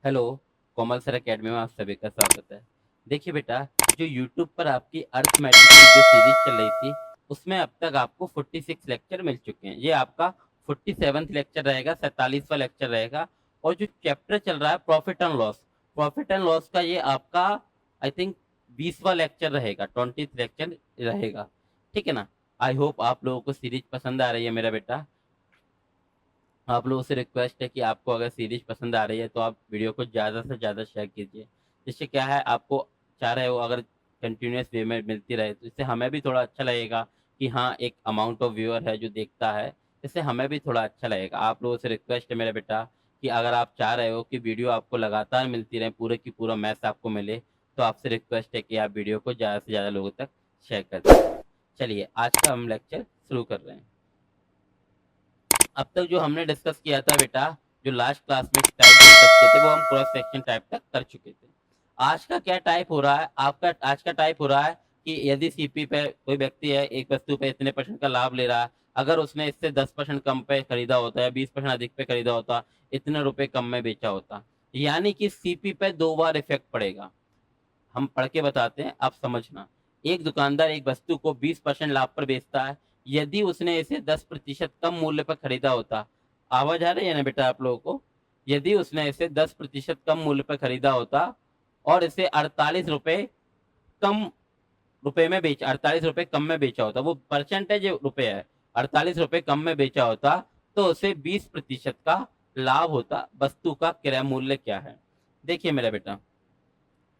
Hello, कोमल sir academy में आप सभी का स्वागत है। देखिए बेटा, जो यूट्यूब पर आपकी अर्थमेटिक की जो सीरीज चल रही थी, उसमें अब तक आपको 46 लेक्चर मिल चुके हैं। ये आपका 47वां लेक्चर रहेगा, 47वां लेक्चर रहेगा। और जो चैप्टर चल रहा है प्रॉफिट एंड लॉस का, ये आपका आई थिंक 20वां लेक्चर रहेगा, 20th लेक्चर रहेगा। ठीक है ना। आई होप आप लोगों को सीरीज पसंद आ रही है मेरा बेटा। आप लोगों से रिक्वेस्ट है कि आपको अगर सीरीज पसंद आ रही है तो आप वीडियो को ज़्यादा से ज़्यादा शेयर कीजिए। जिससे क्या है, आपको चाह रहे हो अगर कंटिन्यूस वे में मिलती रहे तो इससे हमें भी थोड़ा अच्छा लगेगा कि हाँ, एक अमाउंट ऑफ व्यूअर है जो देखता है। इससे हमें भी थोड़ा अच्छा लगेगा। आप लोगों से रिक्वेस्ट है मेरा बेटा कि अगर आप चाह रहे हो कि वीडियो आपको लगातार मिलती रहे, पूरे की पूरा मैथ आपको मिले, तो आपसे रिक्वेस्ट है कि आप वीडियो को ज़्यादा से ज़्यादा लोगों तक शेयर कर दें। चलिए, आज का हम लेक्चर शुरू कर रहे हैं। अब तक जो हमने डिस्कस किया था बेटा, जो लास्ट क्लास में टाइप डिस्कस किए थे, वो हम क्रॉस सेक्शन टाइप तक कर चुके थे। आज का क्या टाइप हो रहा है आपका? आज का टाइप हो रहा है कि यदि सीपी पे कोई व्यक्ति है, एक वस्तु पे इतने परसेंट का लाभ ले रहा है, अगर उसने इससे 10% कम पे खरीदा होता है, 20% अधिक पे खरीदा होता, इतने रुपए कम में बेचा होता, यानी कि सीपी पे दो बार इफेक्ट पड़ेगा। हम पढ़ के बताते हैं, आप समझना। एक दुकानदार एक वस्तु को 20% लाभ पर बेचता है। यदि उसने इसे 10% कम मूल्य पर खरीदा होता, आवाज आ रही है ना बेटा आप लोगों को? यदि उसने इसे 10% कम मूल्य पर खरीदा होता और इसे 48 रुपए कम रुपए में बेच 48 रुपए कम में बेचा होता, वो परसेंटेज रुपए है, 48 रुपए कम में बेचा होता, तो उसे 20% का लाभ होता। वस्तु का क्रय मूल्य क्या है? देखिए मेरा बेटा,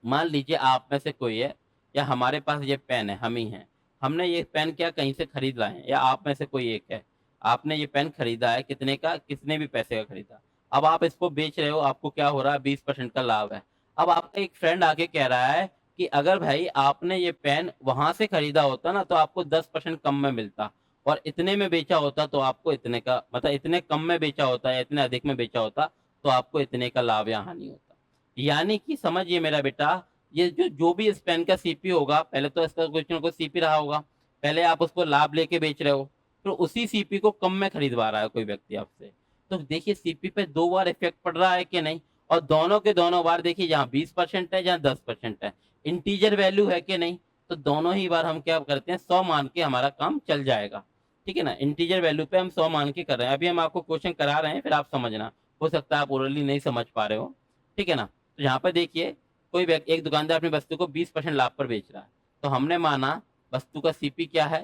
मान लीजिए आप में से कोई है, या हमारे पास ये पेन है, हम ही हैं। हमने ये पेन क्या कहीं से खरीद लाए हैं, या आप में से कोई एक है, आपने ये पेन खरीदा है, कितने का, कितने भी पैसे का खरीदा। अब आप इसको बेच रहे हो, आपको क्या हो रहा है, 20% का लाभ है। अब आपका एक फ्रेंड आके कह रहा है कि अगर भाई आपने ये पेन वहां से खरीदा होता ना, तो आपको 10% कम में मिलता, और इतने में बेचा होता तो आपको इतने का, मतलब इतने कम में बेचा होता या इतने अधिक में बेचा होता तो आपको इतने का लाभ या हानि होता। यानी कि समझिए मेरा बेटा, ये जो जो भी इस पेन का सीपी होगा, पहले तो इसका कुछ ना कुछ सीपी रहा होगा। पहले आप उसको लाभ लेके बेच रहे हो, तो उसी सीपी को कम में खरीदवा रहा है कोई व्यक्ति आपसे। तो देखिए सीपी पे दो बार इफेक्ट पड़ रहा है कि नहीं? और दोनों के दोनों बार देखिए, जहाँ 20% है, जहाँ 10% है, इंटीजर वैल्यू है कि नहीं? तो दोनों ही बार हम क्या करते हैं, 100 मान के हमारा काम चल जाएगा। ठीक है ना। इंटीजर वैल्यू पे हम 100 मान के कर रहे हैं। अभी हम आपको क्वेश्चन करा रहे हैं, फिर आप समझना। हो सकता है आप ओरली नहीं समझ पा रहे हो। ठीक है ना। तो यहाँ पर देखिए, कोई व्यक्ति, एक दुकानदार अपनी वस्तु को 20% लाभ पर बेच रहा है, तो हमने माना वस्तु का सीपी क्या है,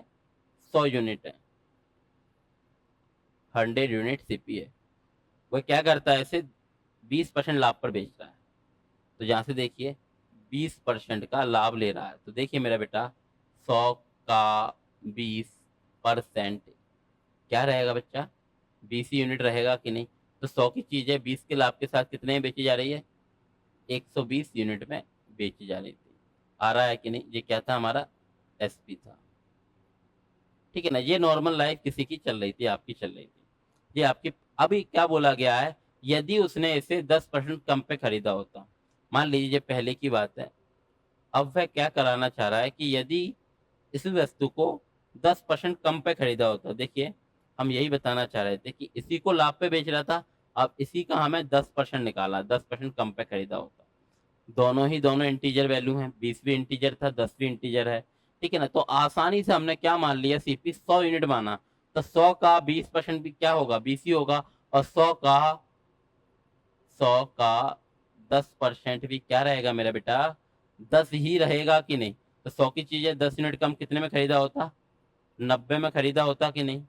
100 यूनिट है, 100 यूनिट सीपी है। वो क्या करता है, इसे 20% लाभ पर बेच रहा है। तो यहाँ से देखिए 20% का लाभ ले रहा है, तो देखिए मेरा बेटा, 100 का 20% क्या रहेगा बच्चा? 20 यूनिट रहेगा कि नहीं? तो 100 की चीज है, 20 के लाभ के साथ कितने में बेची जा रही है? 120 यूनिट में बेची जा रही थी। आ रहा है कि नहीं? ये क्या था हमारा? एसपी था। ठीक है ना। ये नॉर्मल लाइफ किसी की चल रही थी, आपकी चल रही थी, ये आपकी। अभी क्या बोला गया है, यदि उसने इसे 10% कम पे खरीदा होता, मान लीजिए पहले की बात है। अब वह क्या कराना चाह रहा है कि यदि इस वस्तु को 10% कम पे खरीदा होता, देखिए हम यही बताना चाह रहे थे कि इसी को लाभ पे बेच रहा था। अब इसी का हमें 10% निकाला, 10% कम पे खरीदा होता। दोनों ही दोनों इंटीजर वैल्यू हैं, 20 भी इंटीजर था, 10 भी इंटीजर है। ठीक है ना। तो आसानी से हमने क्या मान लिया, सीपी 100 यूनिट माना, तो 100 का 20% भी क्या होगा, 20 ही होगा। और 100 का 10% भी क्या रहेगा मेरा बेटा, 10 ही रहेगा कि नहीं? तो 100 की चीज है, 10 यूनिट कम कितने में खरीदा होता, 90 में खरीदा होता कि नहीं?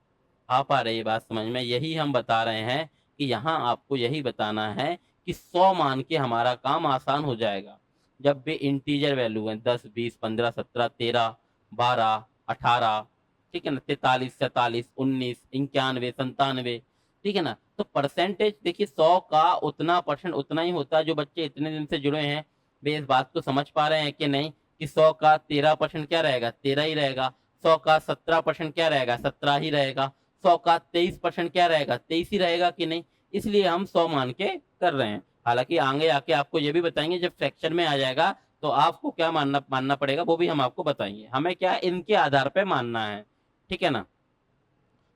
आ पा रही है बात समझ में? यही हम बता रहे हैं कि यहाँ आपको यही बताना है कि 100 मान के हमारा काम आसान हो जाएगा। जब भी इंटीजर वैल्यू है, 10, 20, 15, 17, 13, 12, 18, ठीक है ना, 43, 47, 19, 91, 97, ठीक है ना। तो परसेंटेज देखिए, 100 का उतना परसेंट उतना ही होता है। जो बच्चे इतने दिन से जुड़े हैं, वे इस बात को समझ पा रहे हैं कि नहीं, कि 100 का 13% क्या रहेगा, 13 ही रहेगा। 100 का 17% क्या रहेगा, 17 ही रहेगा। 100 का 23% क्या रहेगा, 23 ही रहेगा कि नहीं? इसलिए हम 100 मान के कर रहे हैं। हालांकि आगे आके आपको ये भी बताएंगे, जब फ्रैक्शन में आ जाएगा तो आपको क्या मानना मानना पड़ेगा, वो भी हम आपको बताएंगे। हमें क्या इनके आधार पे मानना है। ठीक है ना।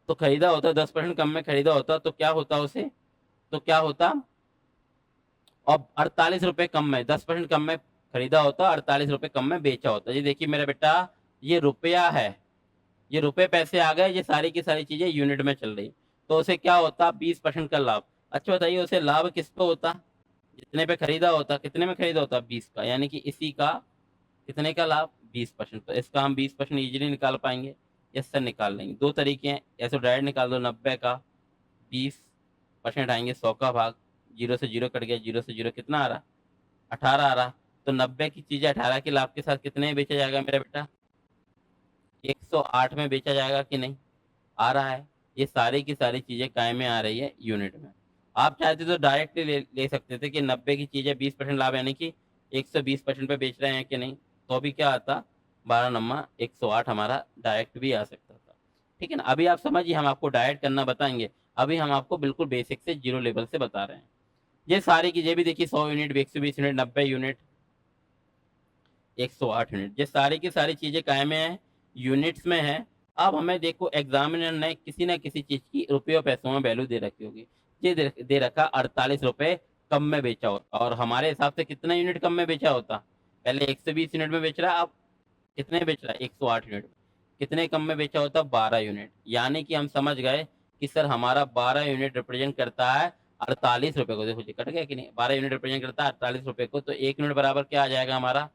तो खरीदा होता, 10% कम में खरीदा होता तो क्या होता उसे, तो क्या होता, और 48 रुपए कम में, 10% कम में खरीदा होता, 48 रुपए कम में बेचा होता। ये देखिए मेरा बेटा, ये रुपया है, ये रुपए पैसे आ गए, ये सारी की सारी चीजें यूनिट में चल रही, तो उसे क्या होता, 20% का लाभ। अच्छा बताइए, उसे लाभ किस पे होता, जितने पे खरीदा होता, कितने में खरीदा होता, 20 का, यानी कि इसी का कितने का लाभ, 20%। तो इसका हम 20% इजीली निकाल पाएंगे, यस सर निकाल लेंगे। दो तरीके हैं, या तो डायरेक्ट निकाल दो, 90 का 20% आएंगे, 100 का भाग, जीरो से जीरो कट गया, जीरो से जीरो कितना आ रहा, 18 आ रहा। तो 90 की चीजें 18 के लाभ के साथ कितने में बेचा जाएगा मेरा बेटा, 108 में बेचा जाएगा कि नहीं, आ रहा है। ये सारी की सारी चीजें काय में आ रही है, यूनिट में। आप चाहते तो डायरेक्टली ले सकते थे कि 90 की चीजें 20% लाभ, यानी कि 120% पे बेच रहे हैं कि नहीं, तो भी क्या आता, 12 नम्मा 108 हमारा डायरेक्ट भी आ सकता था। ठीक है ना। अभी आप समझिए, हम आपको डायरेक्ट करना बताएंगे, अभी हम आपको बिल्कुल बेसिक से जीरो लेवल से बता रहे हैं। ये सारी की, ये भी देखिए 100 यूनिट, 120 यूनिट, 90 यूनिट, 108 यूनिट, ये सारी की सारी चीजें काय में है, यूनिट्स में है। अब हमें देखो, एग्जामिनर ने किसी ना किसी चीज की रुपयों पैसों में वैल्यू दे रखी होगी। ये दे रखा 48 रुपए कम में बेचा होता, और हमारे हिसाब से कितना यूनिट कम में बेचा होता, पहले 120 यूनिट में बेच रहा है, अब कितने बेच रहा है, 108 यूनिट। कितने कम में बेचा होता, 12 यूनिट। यानी कि हम समझ गए कि सर हमारा 12 यूनिट रिप्रेजेंट करता है 48 रुपए को। देखो जी कट गया कि नहीं, 12 यूनिट रिप्रेजेंट करता है 48 रुपए को, तो एक यूनिट बराबर क्या आ जाएगा हमारा,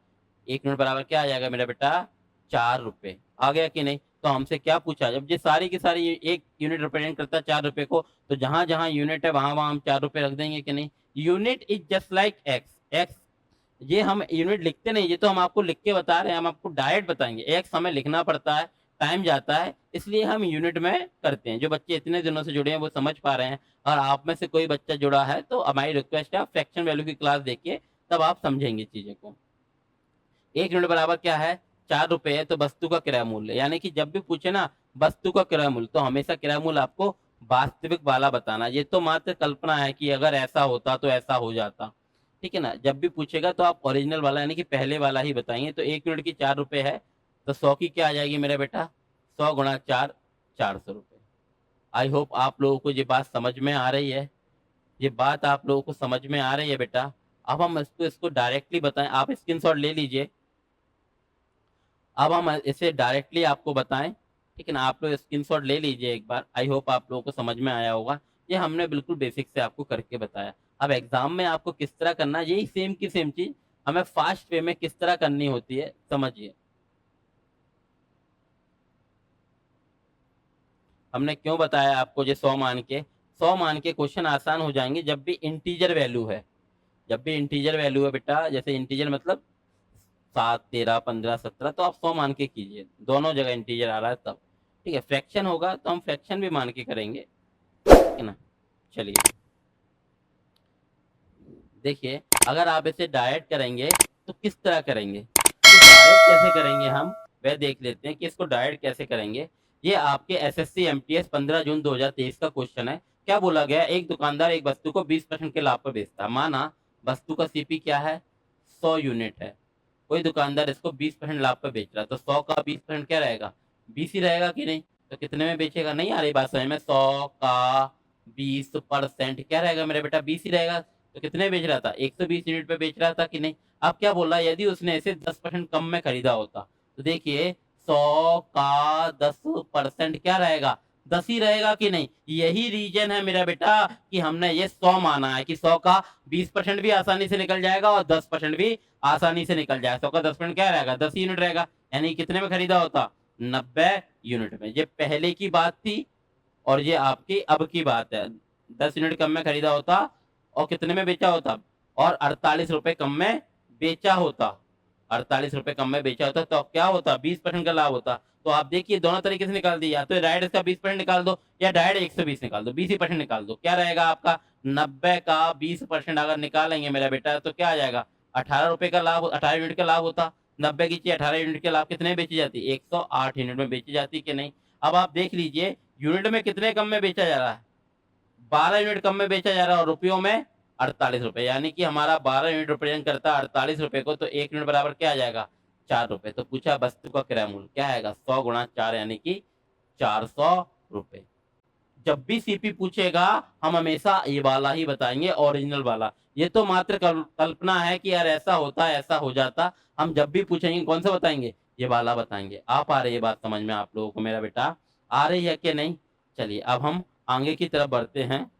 एक यूनिट बराबर क्या आ जाएगा मेरा बेटा, 4 रुपए। आ गया कि नहीं। तो हमसे क्या पूछा, जब ये सारी की सारी एक यूनिट रिप्रेजेंट करता है 4 रुपए को, तो जहां जहां यूनिट है वहां वहां हम 4 रुपए रख देंगे कि नहीं। Unit is just like x, x, ये हम यूनिट लिखते नहीं, ये तो हम आपको लिख के बता रहे हैं, हम आपको डायरेक्ट बताएंगे। एक्स हमें लिखना पड़ता है, टाइम जाता है, इसलिए हम यूनिट में करते हैं। जो बच्चे इतने दिनों से जुड़े हैं वो समझ पा रहे हैं, और आप में से कोई बच्चा जुड़ा है तो हमारी रिक्वेस्ट है, आप फ्रैक्शन वैल्यू की क्लास देखिए, तब आप समझेंगे चीजें को। एक यूनिट बराबर क्या है, 4 रुपए है, तो वस्तु का किराया मूल्य, यानी कि जब भी पूछे ना वस्तु का किराया मूल्य, तो हमेशा किराया मूल्य आपको वास्तविक वाला बताना। ये तो मात्र कल्पना है कि अगर ऐसा होता तो ऐसा हो जाता, ठीक है ना। जब भी पूछेगा तो आप ओरिजिनल वाला, यानी कि पहले वाला ही बताएंगे। तो एक यूनिट की 4 रुपए है, तो 100 की क्या आ जाएगी मेरा बेटा, 100 गुणा 4, 400 रुपए। आई होप आप लोगों को ये बात समझ में आ रही है, ये बात आप लोगों को समझ में आ रही है बेटा। अब हम इसको डायरेक्टली बताएं, आप स्क्रीनशॉट ले लीजिए। अब हम इसे डायरेक्टली आपको बताएं, ठीक है ना। आप लोग स्क्रीनशॉट ले लीजिए एक बार, आई होप आप लोगों को समझ में आया होगा। ये हमने बिल्कुल बेसिक से आपको करके बताया। अब एग्जाम में आपको किस तरह करना है, यही सेम की सेम चीज हमें फास्ट वे में किस तरह करनी होती है, समझिए। हमने क्यों बताया आपको, ये 100 मान के क्वेश्चन आसान हो जाएंगे जब भी इंटीजर वैल्यू है। जब भी इंटीजर वैल्यू है बेटा, जैसे इंटीजर मतलब 7, 13, 15, 17, तो आप 100 मान के कीजिए, दोनों जगह इंटीजर आ रहा है तब। ठीक है, फ्रैक्शन होगा तो हम फ्रैक्शन भी मान के करेंगे, ठीक है ना। चलिए देखिए, अगर आप इसे डायरेक्ट करेंगे तो किस तरह करेंगे, तो डायरेक्ट कैसे करेंगे हम, वह देख लेते हैं कि इसको डायरेक्ट कैसे करेंगे। ये आपके एसएससी एमटीएस 15 जून 2023 का क्वेश्चन है। क्या बोला गया, एक दुकानदार एक वस्तु को 20% के लाभ पर बेचता है। माना वस्तु का सीपी क्या है, 100 यूनिट है, कोई दुकानदार इसको 20% लाभ पर बेच रहा है, तो 100 का 20% क्या रहेगा, 20 ही रहेगा कि नहीं। तो कितने में बेचेगा, नहीं आ रही बात समझ में, 100 का 20% क्या रहेगा मेरा बेटा, 20 ही रहेगा। तो कितने बेच रहा था, 120 यूनिट पे बेच रहा था कि नहीं। अब क्या बोल रहा है, यदि उसने इसे 10% कम में खरीदा होता, तो देखिए 100 का 10% क्या रहेगा, 10 ही रहेगा कि नहीं। यही रीजन है मेरा बेटा कि हमने ये 100 माना है कि 100 का 20% भी आसानी से निकल जाएगा और 10% भी आसानी से निकल जाएगा। 100 का 10% क्या रहेगा, 10 यूनिट रहेगा, यानी कितने में खरीदा होता, 90 यूनिट में। ये पहले की बात थी और ये आपकी अब की बात है। 10 यूनिट कम में खरीदा होता और कितने में बेचा होता, और 48 रुपए कम में बेचा होता, 48 रुपए कम में बेचा होता, तो क्या होता, 20% का लाभ होता। तो आप देखिए दोनों तरीके से निकाल दिए, या तो डायरेक्ट इसका 20% निकाल दो, या डायरेक्ट 120 निकाल दो, 20% निकाल दो। क्या रहेगा आपका, 90 का 20% अगर निकालेंगे मेरा बेटा, तो क्या आ जाएगा, 18 रुपए का लाभ, 18 यूनिट का लाभ होता। 90 की चीज 18 यूनिट के लाभ कितने में बेची जाती, 108 यूनिट में बेची जाती कि नहीं। अब आप देख लीजिए यूनिट में कितने कम में बेचा जा रहा है, 12 यूनिट कम में बेचा जा रहा है, और रुपयों में 48 रुपए, यानी कि हमारा 12 यूनिट रिप्रेजेंट करता है 48 रुपए को, तो एक यूनिट बराबर क्या आ जाएगा, 4 रुपए। तो पूछा वस्तु का किराया मूल्य क्या आएगा, 100 गुणा 4, यानी कि 400 रुपए। जब भी सीपी पूछेगा हम हमेशा ये वाला ही बताएंगे, ओरिजिनल वाला। ये तो मात्र कल्पना है कि यार ऐसा होता, ऐसा हो जाता। हम जब भी पूछेंगे कौन सा बताएंगे, ये वाला बताएंगे। आप आ रही है बात समझ में आप लोगों को मेरा बेटा, आ रही है कि नहीं? चलिए अब हम आगे की तरफ बढ़ते हैं,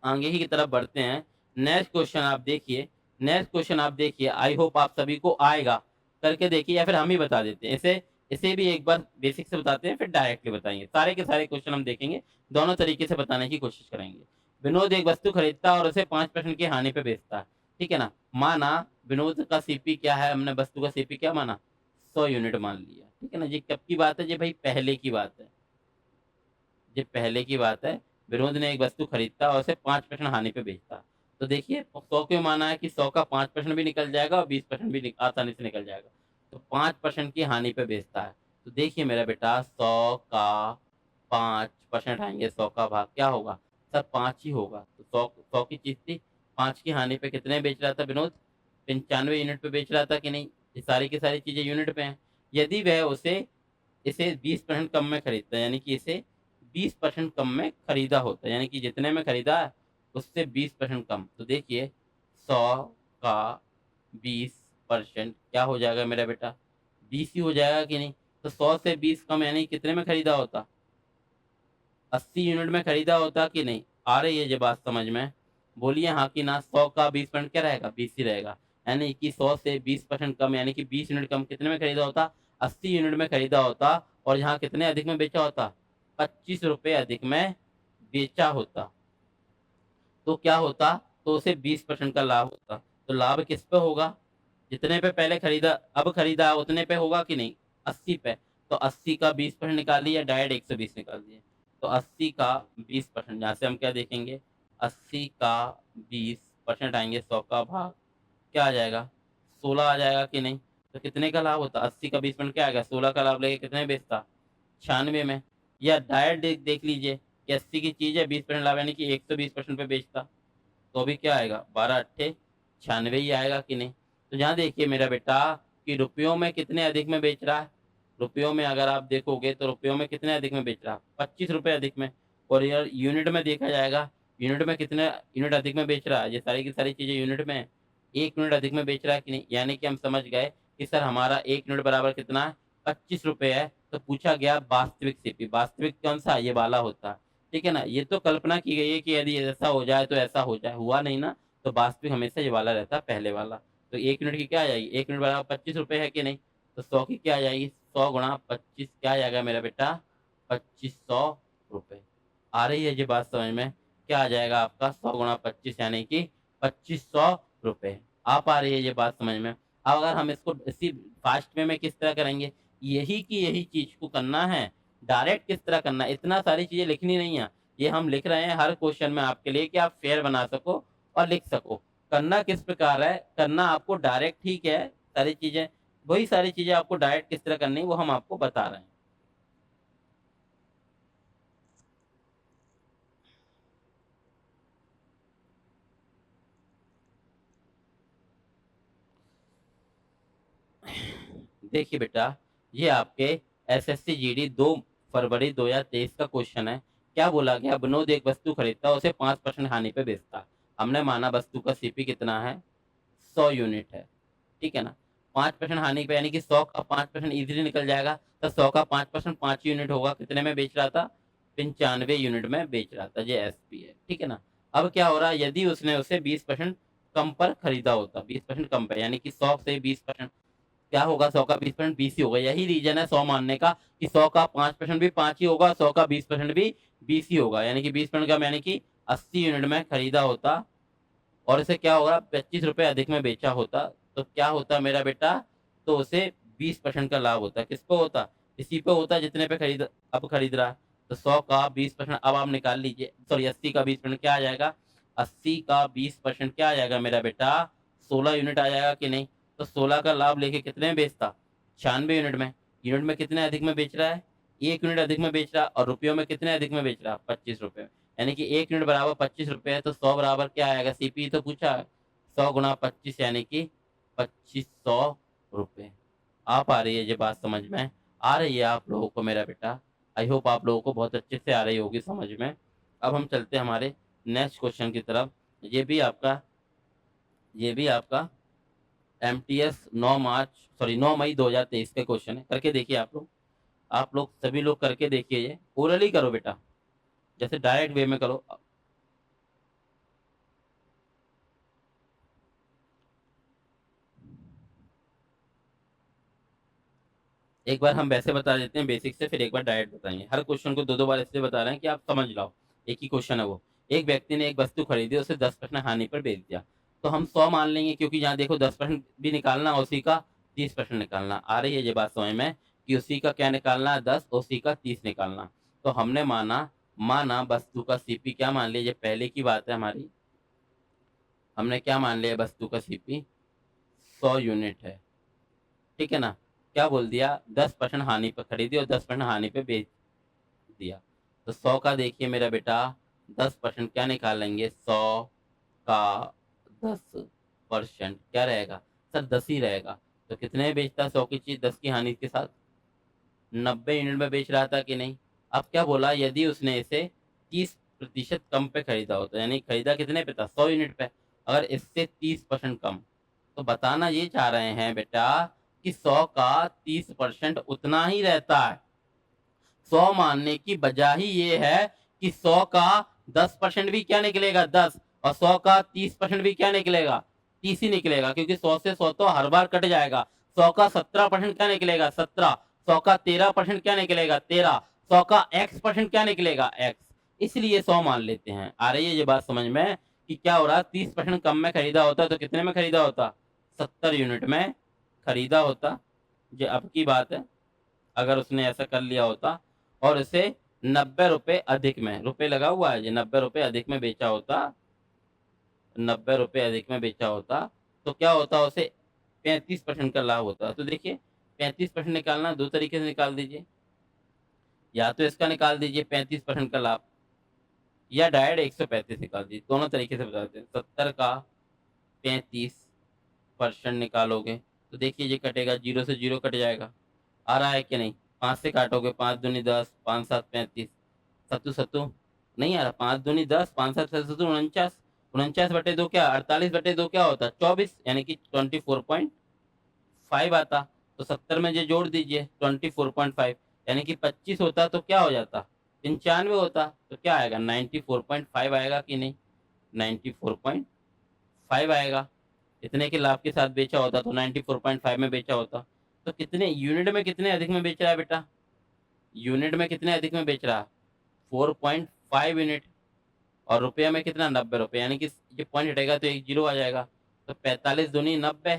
आगे ही की तरफ बढ़ते हैं। नेक्स्ट क्वेश्चन आप देखिए, नेक्स्ट क्वेश्चन आप देखिए, आई होप आप सभी को आएगा, करके देखिए, या फिर हम ही बता देते हैं इसे। इसे भी एक बार बेसिक से बताते हैं, फिर डायरेक्टली बताएंगे। सारे के सारे क्वेश्चन हम देखेंगे, दोनों तरीके से बताने की कोशिश करेंगे। विनोद एक वस्तु खरीदता और उसे 5% की हानि पे बेचता है, ठीक है ना। माना विनोद का सीपी क्या है, हमने वस्तु का सीपी क्या माना, 100 यूनिट मान लिया, ठीक है ना। ये कब की बात है, ये भाई पहले की बात है, ये पहले की बात है। विनोद ने एक वस्तु खरीदता और उसे 5% हानि पे बेचता। तो देखिए 100 क्यों माना है कि 100 का 5% भी निकल जाएगा और 20% भी आसानी से निकल जाएगा। तो 5% की हानि पे बेचता है। तो देखिए मेरा बेटा, 100 का 5% आएंगे, 100 का भाग क्या होगा सर, 5 ही होगा। तो 100 की चीज थी, 5 की हानि पे कितने बेच रहा था विनोद, 95 यूनिट पे बेच रहा था कि नहीं। ये सारी की सारी चीजें यूनिट पे हैं। यदि वह उसे इसे 20% कम में खरीदता है, यानी कि इसे 20% कम में खरीदा होता है, यानी कि जितने में खरीदा है उससे 20% कम। तो देखिए 100 का 20% क्या हो जाएगा मेरा बेटा, 20 ही हो जाएगा कि नहीं। तो 100 से 20 कम यानी कितने में खरीदा होता, 80 यूनिट में खरीदा होता कि नहीं। आ रही है ये बात समझ में, बोलिए हाँ कि ना। 100 का 20% क्या रहेगा, 20 ही रहेगा। यानी कि 100 से 20% कम, यानी कि 20 यूनिट कम कितने में खरीदा होता, 80 यूनिट में खरीदा होता। और यहाँ कितने अधिक में बेचा होता, 25 रुपए अधिक में बेचा होता। तो क्या होता, तो उसे 20% का लाभ होता। तो लाभ किस पे होगा, जितने पे पहले खरीदा, अब खरीदा उतने पे होगा कि नहीं, 80 पे। तो 80 का 20% निकाल दिया, डायरेक्ट 120 निकाल दिए। तो 80 का 20%, यहाँ से हम क्या देखेंगे, 80 का 20% आएंगे, 100 का भाग क्या आ जाएगा, 16 आ जाएगा कि नहीं। तो कितने का लाभ होता, 80 का 20% क्या आएगा, 16 का लाभ लेके कितने में बेचता, 96 में। या डायरेक्ट देख लीजिए कि 80 की चीज है, 20% लाभ यानी कि 120% पे बेचता। तो भी क्या आएगा, 12 अट्ठे 96 ही आएगा कि नहीं। तो यहाँ देखिए मेरा बेटा कि रुपयों में कितने अधिक में बेच रहा है, रुपयों में अगर आप देखोगे तो रुपयों में कितने अधिक में बेच रहा है, 25 रुपए अधिक में। और यार यूनिट में देखा जाएगा, यूनिट में कितने यूनिट अधिक में बेच रहा है, ये सारी की सारी चीजें यूनिट में है। 1 यूनिट अधिक में बेच रहा है कि नहीं। यानी कि हम समझ गए कि सर हमारा 1 यूनिट बराबर कितना है, 25 रुपए है। तो पूछा गया वास्तविक सीपी, वास्तविक कौन सा, ये वाला होता है, ठीक है ना। ये तो कल्पना की गई है कि यदि ऐसा हो जाए तो ऐसा हो जाए, हुआ नहीं ना। तो वास्तविक हमेशा ये वाला रहता है, पहले वाला। तो 1 यूनिट की क्या आ जाएगी, 1 यूनिट बराबर 25 रुपए है कि नहीं। तो 100 की क्या आ जाएगी, 100 गुणा 25 क्या आ जाएगा मेरा बेटा, 2500 रुपए। आ रही है ये बात समझ में, क्या आ जाएगा आपका 100 गुणा 25 यानी कि 2500 रुपए। आप आ रही है ये बात समझ में। अब अगर हम इसको इसी फास्ट वे में किस तरह करेंगे, यही की यही चीज को करना है, डायरेक्ट किस तरह करना है, इतना सारी चीजें लिखनी नहीं है। ये हम लिख रहे हैं हर क्वेश्चन में आपके लिए कि आप फेयर बना सको और लिख सको। करना किस प्रकार है, करना आपको डायरेक्ट, ठीक है, सारी चीजें, वही सारी चीजें आपको डायरेक्ट किस तरह करनी है वो हम आपको बता रहे हैं। देखिए बेटा, ये आपके एसएससी जीडी 2 फरवरी 2023 का क्वेश्चन है। क्या बोला गया, विनोद एक वस्तु खरीदता उसे 5% हानि पे बेचता। हमने माना वस्तु का सीपी कितना है, 100 यूनिट है, ठीक है ना। 5% हानि पे यानी कि 100 का 5% इजीली निकल जाएगा। तो 100 का 5% 5 यूनिट होगा, कितने में बेच रहा था, 95 यूनिट में बेच रहा था। ये एसपी है, ठीक है ना। अब क्या हो रहा है, यदि उसने उसे 20% कम पर खरीदा होता, 20% कम पे, यानी कि 100 से 20% क्या होगा, 100 का 20% 20 ही होगा। यही रीजन है 100 मानने का कि 100 का 5% भी 5 ही होगा, 100 का 20% भी 20 ही होगा। यानी कि 20% कम यानी कि 80 यूनिट में खरीदा होता और इसे क्या होगा, 25 रुपए अधिक में बेचा होता। तो क्या होता मेरा बेटा, तो उसे 20% का लाभ होता। किस पे होता, इसी पे होता जितने पे खरीद, अब खरीद रहा। तो 100 का 20%, अब आप निकाल लीजिए, सॉरी 80 का 20% क्या आ जाएगा, 80 का 20% क्या आ जाएगा मेरा बेटा, 16 यूनिट आ जाएगा कि नहीं। तो 16 का लाभ लेके कितने में बेचता, 96 यूनिट में। यूनिट में कितने अधिक में बेच रहा है, 1 यूनिट अधिक में बेच रहा। और रुपयों में कितने अधिक में बेच रहा, 25 रुपए। यानी कि 1 यूनिट बराबर 25 रुपए है। तो 100 बराबर क्या आएगा, सीपी तो पूछा, 100 गुणा 25 यानी कि 2500 रुपए। आप आ रही है ये बात समझ में, आ रही है आप लोगों को मेरा बेटा, आई होप आप लोगों को बहुत अच्छे से आ रही होगी समझ में। अब हम चलते हैं हमारे नेक्स्ट क्वेश्चन की तरफ। ये भी आपका एमटीएस 9 मई 2023 के क्वेश्चन है। करके देखिए आप लोग सभी लोग करके देखिए। ये ओरली करो बेटा, जैसे डायरेक्ट वे में करो। एक बार हम वैसे बता देते हैं बेसिक से, फिर एक बार डायरेक्ट बताएंगे। हर क्वेश्चन को दो दो बार इसलिए बता रहे हैं कि आप समझ लाओ। एक ही क्वेश्चन है वो। एक व्यक्ति ने एक वस्तु खरीदी, उसे 10% हानि पर बेच दिया। तो हम 100 मान लेंगे, क्योंकि यहाँ देखो 10% भी निकालना, उसी का 30% निकालना। आ रही है ये बात समझ में कि उसी का क्या निकालना है, 10, उसी का 30 निकालना। तो हमने माना माना वस्तु का सीपी क्या मान लिया, ये पहले की बात है हमारी। हमने क्या मान लिया, वस्तु का सीपी 100 यूनिट है। ठीक है ना। क्या बोल दिया, 10% हानि पर खरीदी और 10% हानि पे बेच दिया। तो 100 का देखिए मेरा बेटा, 10% क्या निकालेंगे, 100 का 10% क्या रहेगा सर, 10 ही रहेगा। तो कितने में बेचता 100 की चीज 10 की हानि के साथ, 90 यूनिट में बेच रहा था कि नहीं। अब क्या बोला, यदि उसने इसे 30% कम पे खरीदा होता, यानी खरीदा कितने पे था, 100 यूनिट पे, अगर इससे 30% कम। तो बताना ये चाह रहे हैं बेटा कि 100 का 30% उतना ही रहता है। 100 मानने की वजह ही ये है कि 100 का 10% भी क्या निकलेगा, 10, और 100 का 30% भी क्या निकलेगा, 30 ही निकलेगा, क्योंकि 100 से 100 तो हर बार कट जाएगा। 100 का 17% क्या निकलेगा, 17, 100 का 13% क्या निकलेगा, 13, 100 का x% क्या निकलेगा, x। इसलिए 100 मान लेते हैं। आ रही है ये बात समझ में कि क्या हो रहा, 30% कम में खरीदा होता तो कितने में खरीदा होता, 70 यूनिट में खरीदा होता। ये अब की बात है, अगर उसने ऐसा कर लिया होता और इसे 90 रुपए अधिक में, रुपए लगा हुआ है, ये 90 रुपए अधिक में बेचा होता, 90 रुपए अधिक में बेचा होता, तो क्या होता, उसे 35% का लाभ होता। तो देखिए 35% निकालना दो तरीके से निकाल दीजिए, या तो इसका निकाल दीजिए 35% का लाभ, या डायरेक्ट 135 निकाल दीजिए। दोनों तरीके से बता देते हैं। 70 का 35% निकालोगे तो देखिए ये कटेगा, जीरो से जीरो कट जाएगा। आ रहा है कि नहीं, 5 से काटोगे, 5 दूनी 10, 5 7 35, सत्तू सत्तू नहीं आ रहा, 5 दूनी 10, 5 7 सत्तू 49, 49/2 क्या, 48/2 क्या होता है, 24, यानी कि 24.5 आता। तो 70 में ये जोड़ दीजिए 24.5, यानी कि 25 होता तो क्या हो जाता, 95 होता। तो क्या आएगा, 94.5 आएगा कि नहीं, 94.5 आएगा। इतने के लाभ के साथ बेचा होता तो 94.5 में बेचा होता। तो कितने यूनिट में, कितने अधिक में बेच रहा है बेटा, यूनिट में कितने अधिक में बेच रहा, 4.5 यूनिट। और रुपया में कितना, 90 रुपये, यानी कि ये पॉइंट हटेगा तो एक जीरो आ जाएगा। तो 45 दूनी 90,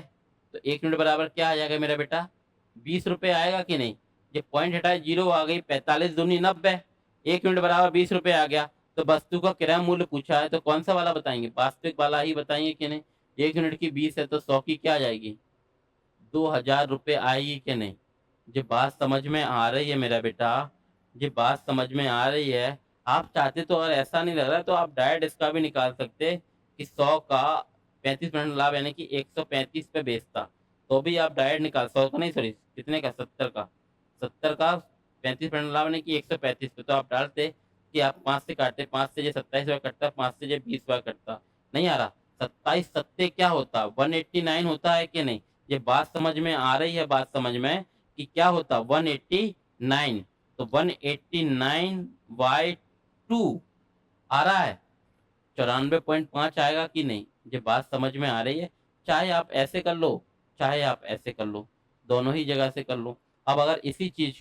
तो 1 यूनिट बराबर क्या आ जाएगा मेरा बेटा, 20 रुपये आएगा कि नहीं। ये पॉइंट हटाए, जीरो आ गई, 45 दूनी 90, 1 यूनिट बराबर 20 रुपये आ गया। तो वस्तु का क्रय मूल्य पूछा है तो कौन सा वाला बताएंगे, वास्तविक वाला ही बताएंगे कि नहीं। 1 यूनिट की 20 है तो 100 की क्या आ जाएगी, 2000 रुपये आएगी कि नहीं। ये बात समझ में आ रही है मेरा बेटा, ये बात समझ में आ रही है। आप चाहते तो, अगर ऐसा नहीं लग रहा तो आप डायरेक्ट इसका भी निकाल सकते कि 100 का 35% लाभ, यानी कि 135 पे बेचता, तो भी आप डायरेक्ट निकाल, 100 का नहीं, सॉरी कितने का, 70 का, 70 का 35% लाभ, यानी कि 135 पे। तो आप डालते कि आप 5 से काटते, 5 से ये 27 बार कटता, 5 से ये 20 बार कटता, नहीं आ रहा, 27 सत्ते क्या होता, 189 होता है कि नहीं। ये बात समझ में आ रही है, बात समझ में कि क्या होता, 189। तो 189/2 आ रहा है, 94.5 आएगा कि नहीं। ये बात समझ में आ रही है। चाहे आप ऐसे कर लो, चाहे आप ऐसे कर लो, दोनों ही जगह से कर लो। अब अगर इसी चीज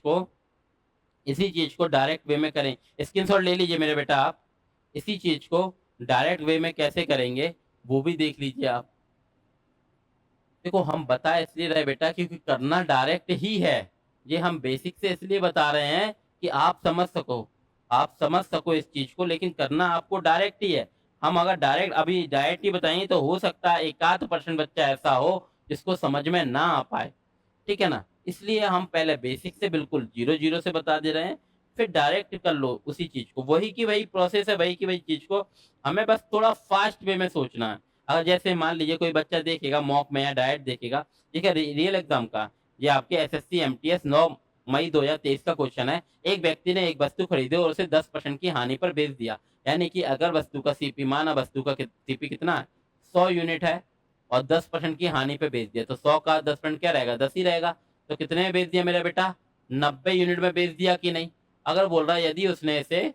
को डायरेक्ट वे में करें, स्क्रीनशॉट ले लीजिए मेरे बेटा आप। इसी चीज को डायरेक्ट वे में कैसे करेंगे वो भी देख लीजिए आप। देखो हम बता इसलिए रहे बेटा क्योंकि करना डायरेक्ट ही है। ये हम बेसिक से इसलिए बता रहे हैं कि आप समझ सको, आप समझ सको इस चीज को, लेकिन करना आपको डायरेक्ट ही है। हम अगर डायरेक्ट अभी डायरेक्ट ही बताएंगे तो हो सकता है 1-8% बच्चा ऐसा हो जिसको समझ में ना आ पाए। ठीक है ना। इसलिए हम पहले बेसिक से बिल्कुल जीरो जीरो से बता दे रहे हैं, फिर डायरेक्ट कर लो उसी चीज को, वही की वही प्रोसेस है, वही की वही चीज को हमें बस थोड़ा फास्ट वे में सोचना है। अगर जैसे मान लीजिए कोई बच्चा देखेगा मॉक में या डायरेक्ट देखेगा, ठीक है, रियल एग्जाम का, ये आपके एसएससी एमटीएस 9 मई 2023 का क्वेश्चन है। एक व्यक्ति ने एक वस्तु खरीदी और उसे 10% की हानि पर बेच दिया। यानी कि अगर वस्तु का सीपी, माना वस्तु का सीपी कितना है, 100 यूनिट है और 10% की हानि पे बेच दिया, तो 100 का 10% क्या रहेगा, 10 ही रहेगा। तो कितने में बेच दिया मेरा बेटा, 90 यूनिट में बेच दिया कि नहीं। अगर बोल रहा है यदि उसने इसे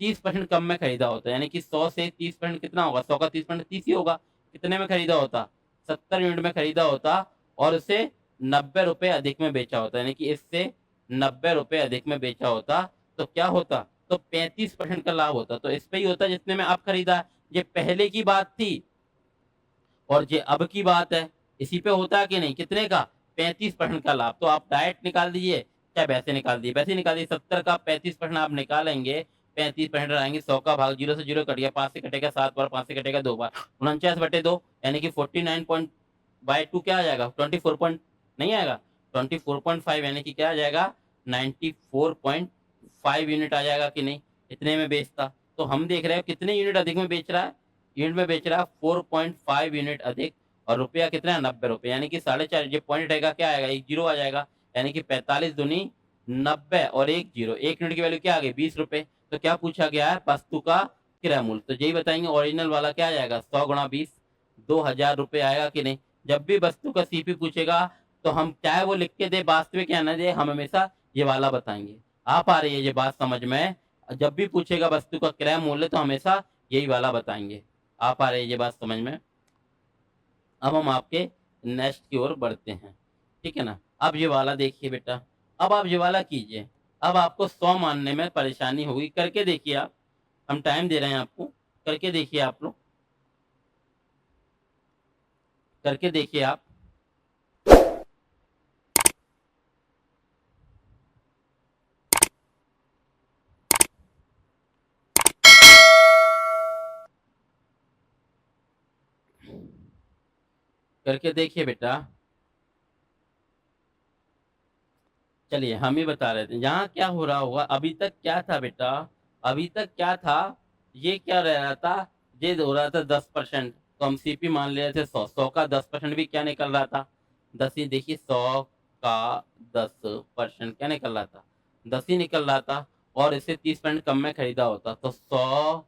30% कम में खरीदा होता, यानी कि 100 से 30% कितना होगा, 100 का 30% 30 ही होगा। कितने में खरीदा होता, 70 यूनिट में खरीदा होता और उसे 90 रुपए अधिक में बेचा होता, यानी कि इससे 90 रुपए अधिक में बेचा होता, तो क्या होता, तो 35% का लाभ होता। तो इस पे ही होता जितने में आप खरीदा। ये पहले की बात थी और ये अब की बात है, इसी पे होता है कि नहीं, कितने का, 35% का लाभ। तो आप डायरेक्ट निकाल दीजिए, चाहे वैसे निकाल दीजिए, वैसे निकाल दीजिए। 70 का 35% आप निकालेंगे, 35% आएंगे, 100 का भाग, 0 से 0 कट गया, 5 से कटेगा 7 बार, 5 से कटेगा 2 बार, 49/2, यानी कि 49/2 क्या आ जाएगा, 24 पॉइंट नहीं आएगा, 24.5, यानी कि क्या आ जाएगा, 94.5 यूनिट आ जाएगा कि नहीं, इतने में बेचता। तो हम देख रहे हो कितने यूनिट अधिक में बेच रहा है, यूनिट में बेच रहा है 4.5 यूनिट अधिक, और रुपया कितना है, 90 रुपये, यानी कि 4.5, ये पॉइंट रहेगा क्या आएगा, एक जीरो आ जाएगा, यानी कि 45 दूनी 90 और एक जीरो, एक यूनिट की वैल्यू क्या आ गई, 20 रुपए। तो क्या पूछा गया है, वस्तु का क्रय मूल्य, तो यही बताएंगे, ओरिजिनल वाला क्या आ जाएगा, 100 गुणा 20, 2000 रुपये आएगा कि नहीं। जब भी वस्तु का सीपी पूछेगा तो हम चाहे वो लिख के दे वास्तविक या न दे, हम हमेशा ये वाला बताएंगे। आ पा रही है ये बात समझ में, जब भी पूछेगा वस्तु का क्रय मूल्य तो हमेशा यही वाला बताएंगे। आ पा रही है ये बात समझ में। अब हम आपके नेक्स्ट की ओर बढ़ते हैं, ठीक है ना। अब ये वाला देखिए बेटा, अब आप ये वाला कीजिए। अब आपको 100 मानने में परेशानी होगी, करके देखिए आप, हम टाइम दे रहे हैं आपको, करके देखिए आप लोग, करके देखिए आप। करके देखिए बेटा, चलिए हम ही बता रहे थे यहाँ क्या हो रहा होगा। अभी तक क्या था बेटा, अभी तक क्या था, ये क्या रह रहा था, ये हो रहा था 10%, तो हम सीपी मान ले रहे थे 100, 100 का 10% भी क्या निकल रहा था, 10 ही। देखिए 100 का 10% क्या निकल रहा था, 10 ही निकल रहा था, और इसे 30% कम में खरीदा होता तो 100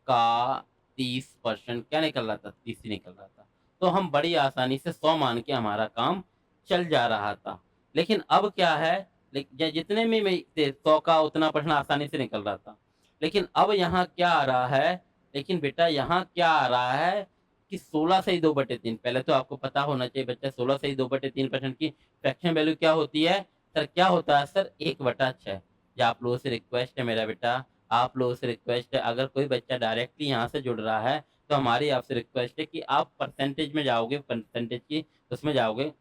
का 30% क्या निकल रहा था, 30 ही निकल रहा था। तो हम बड़ी आसानी से 100 मान के हमारा काम चल जा रहा था। लेकिन अब क्या है, जितने में 100 का उतना प्रश्न आसानी से निकल रहा था। लेकिन अब यहाँ क्या आ रहा है, लेकिन बेटा यहाँ क्या आ रहा है कि 16 से ही 2/3, पहले तो आपको पता होना चाहिए बच्चा, 16 से ही 2/3% की फ्रैक्शन वैल्यू क्या होती है सर, क्या होता है सर, 1/6। या आप लोगों से रिक्वेस्ट है मेरा बेटा, आप लोगों से रिक्वेस्ट है, अगर कोई बच्चा डायरेक्टली यहाँ से जुड़ रहा है तो हमारी आपसे रिक्वेस्ट है कि आप परसेंटेज में जाओगे, परसेंटेज की उसमें जाओगे,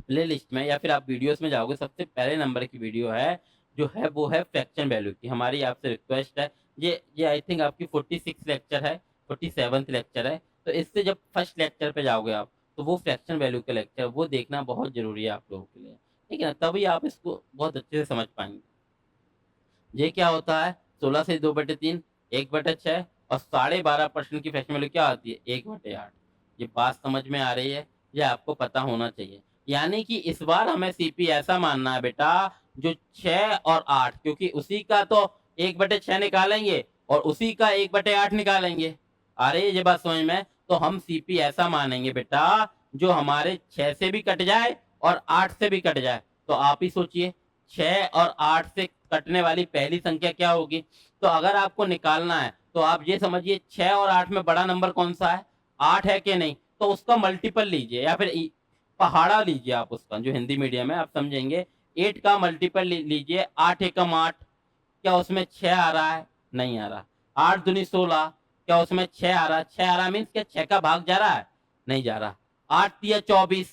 प्ले लिस्ट में, या फिर आप वीडियोस में जाओगे, सबसे पहले नंबर की वीडियो है जो है वो है फ्रैक्शन वैल्यू की। हमारी आपसे रिक्वेस्ट है, ये आई थिंक आपकी 46 लेक्चर है, 47 लेक्चर है। तो इससे जब फर्स्ट लेक्चर पे जाओगे आप, तो वो फ्रैक्शन वैल्यू के लेक्चर वो देखना बहुत जरूरी है आप लोगों के लिए, ठीक है ना, तभी आप इसको बहुत अच्छे से समझ पाएंगे। ये क्या होता है, 16 से 2/3, 1/6, और 12.5% की फ्रैक्शन वैल्यू क्या आती है, 1/8। ये बात समझ में आ रही है, ये आपको पता होना चाहिए। यानी कि इस बार हमें सीपी ऐसा मानना है बेटा जो 6 और 8, क्योंकि उसी का तो 1/6 निकालेंगे और उसी का 1/8 निकालेंगे। आ रही है ये बात समझ में। तो हम सीपी ऐसा मानेंगे बेटा जो हमारे 6 से भी कट जाए और 8 से भी कट जाए। तो आप ही सोचिए, 6 और 8 से कटने वाली पहली संख्या क्या होगी। तो अगर आपको निकालना है तो आप ये समझिए 6 और 8 में बड़ा नंबर कौन सा है, 8 है कि नहीं, तो उसका मल्टीपल लीजिए, या फिर पहाड़ा लीजिए आप उसका, जो हिंदी मीडियम है आप समझेंगे। 8 का मल्टीपल लीजिए, 8 एकम 8, क्या उसमें 6 आ रहा है, नहीं आ रहा। 8 दूनी 16, क्या उसमें 6 आ रहा है, 6 आ रहा मीन्स क्या 6 का भाग जा रहा है, नहीं जा रहा। 8 तिया 24,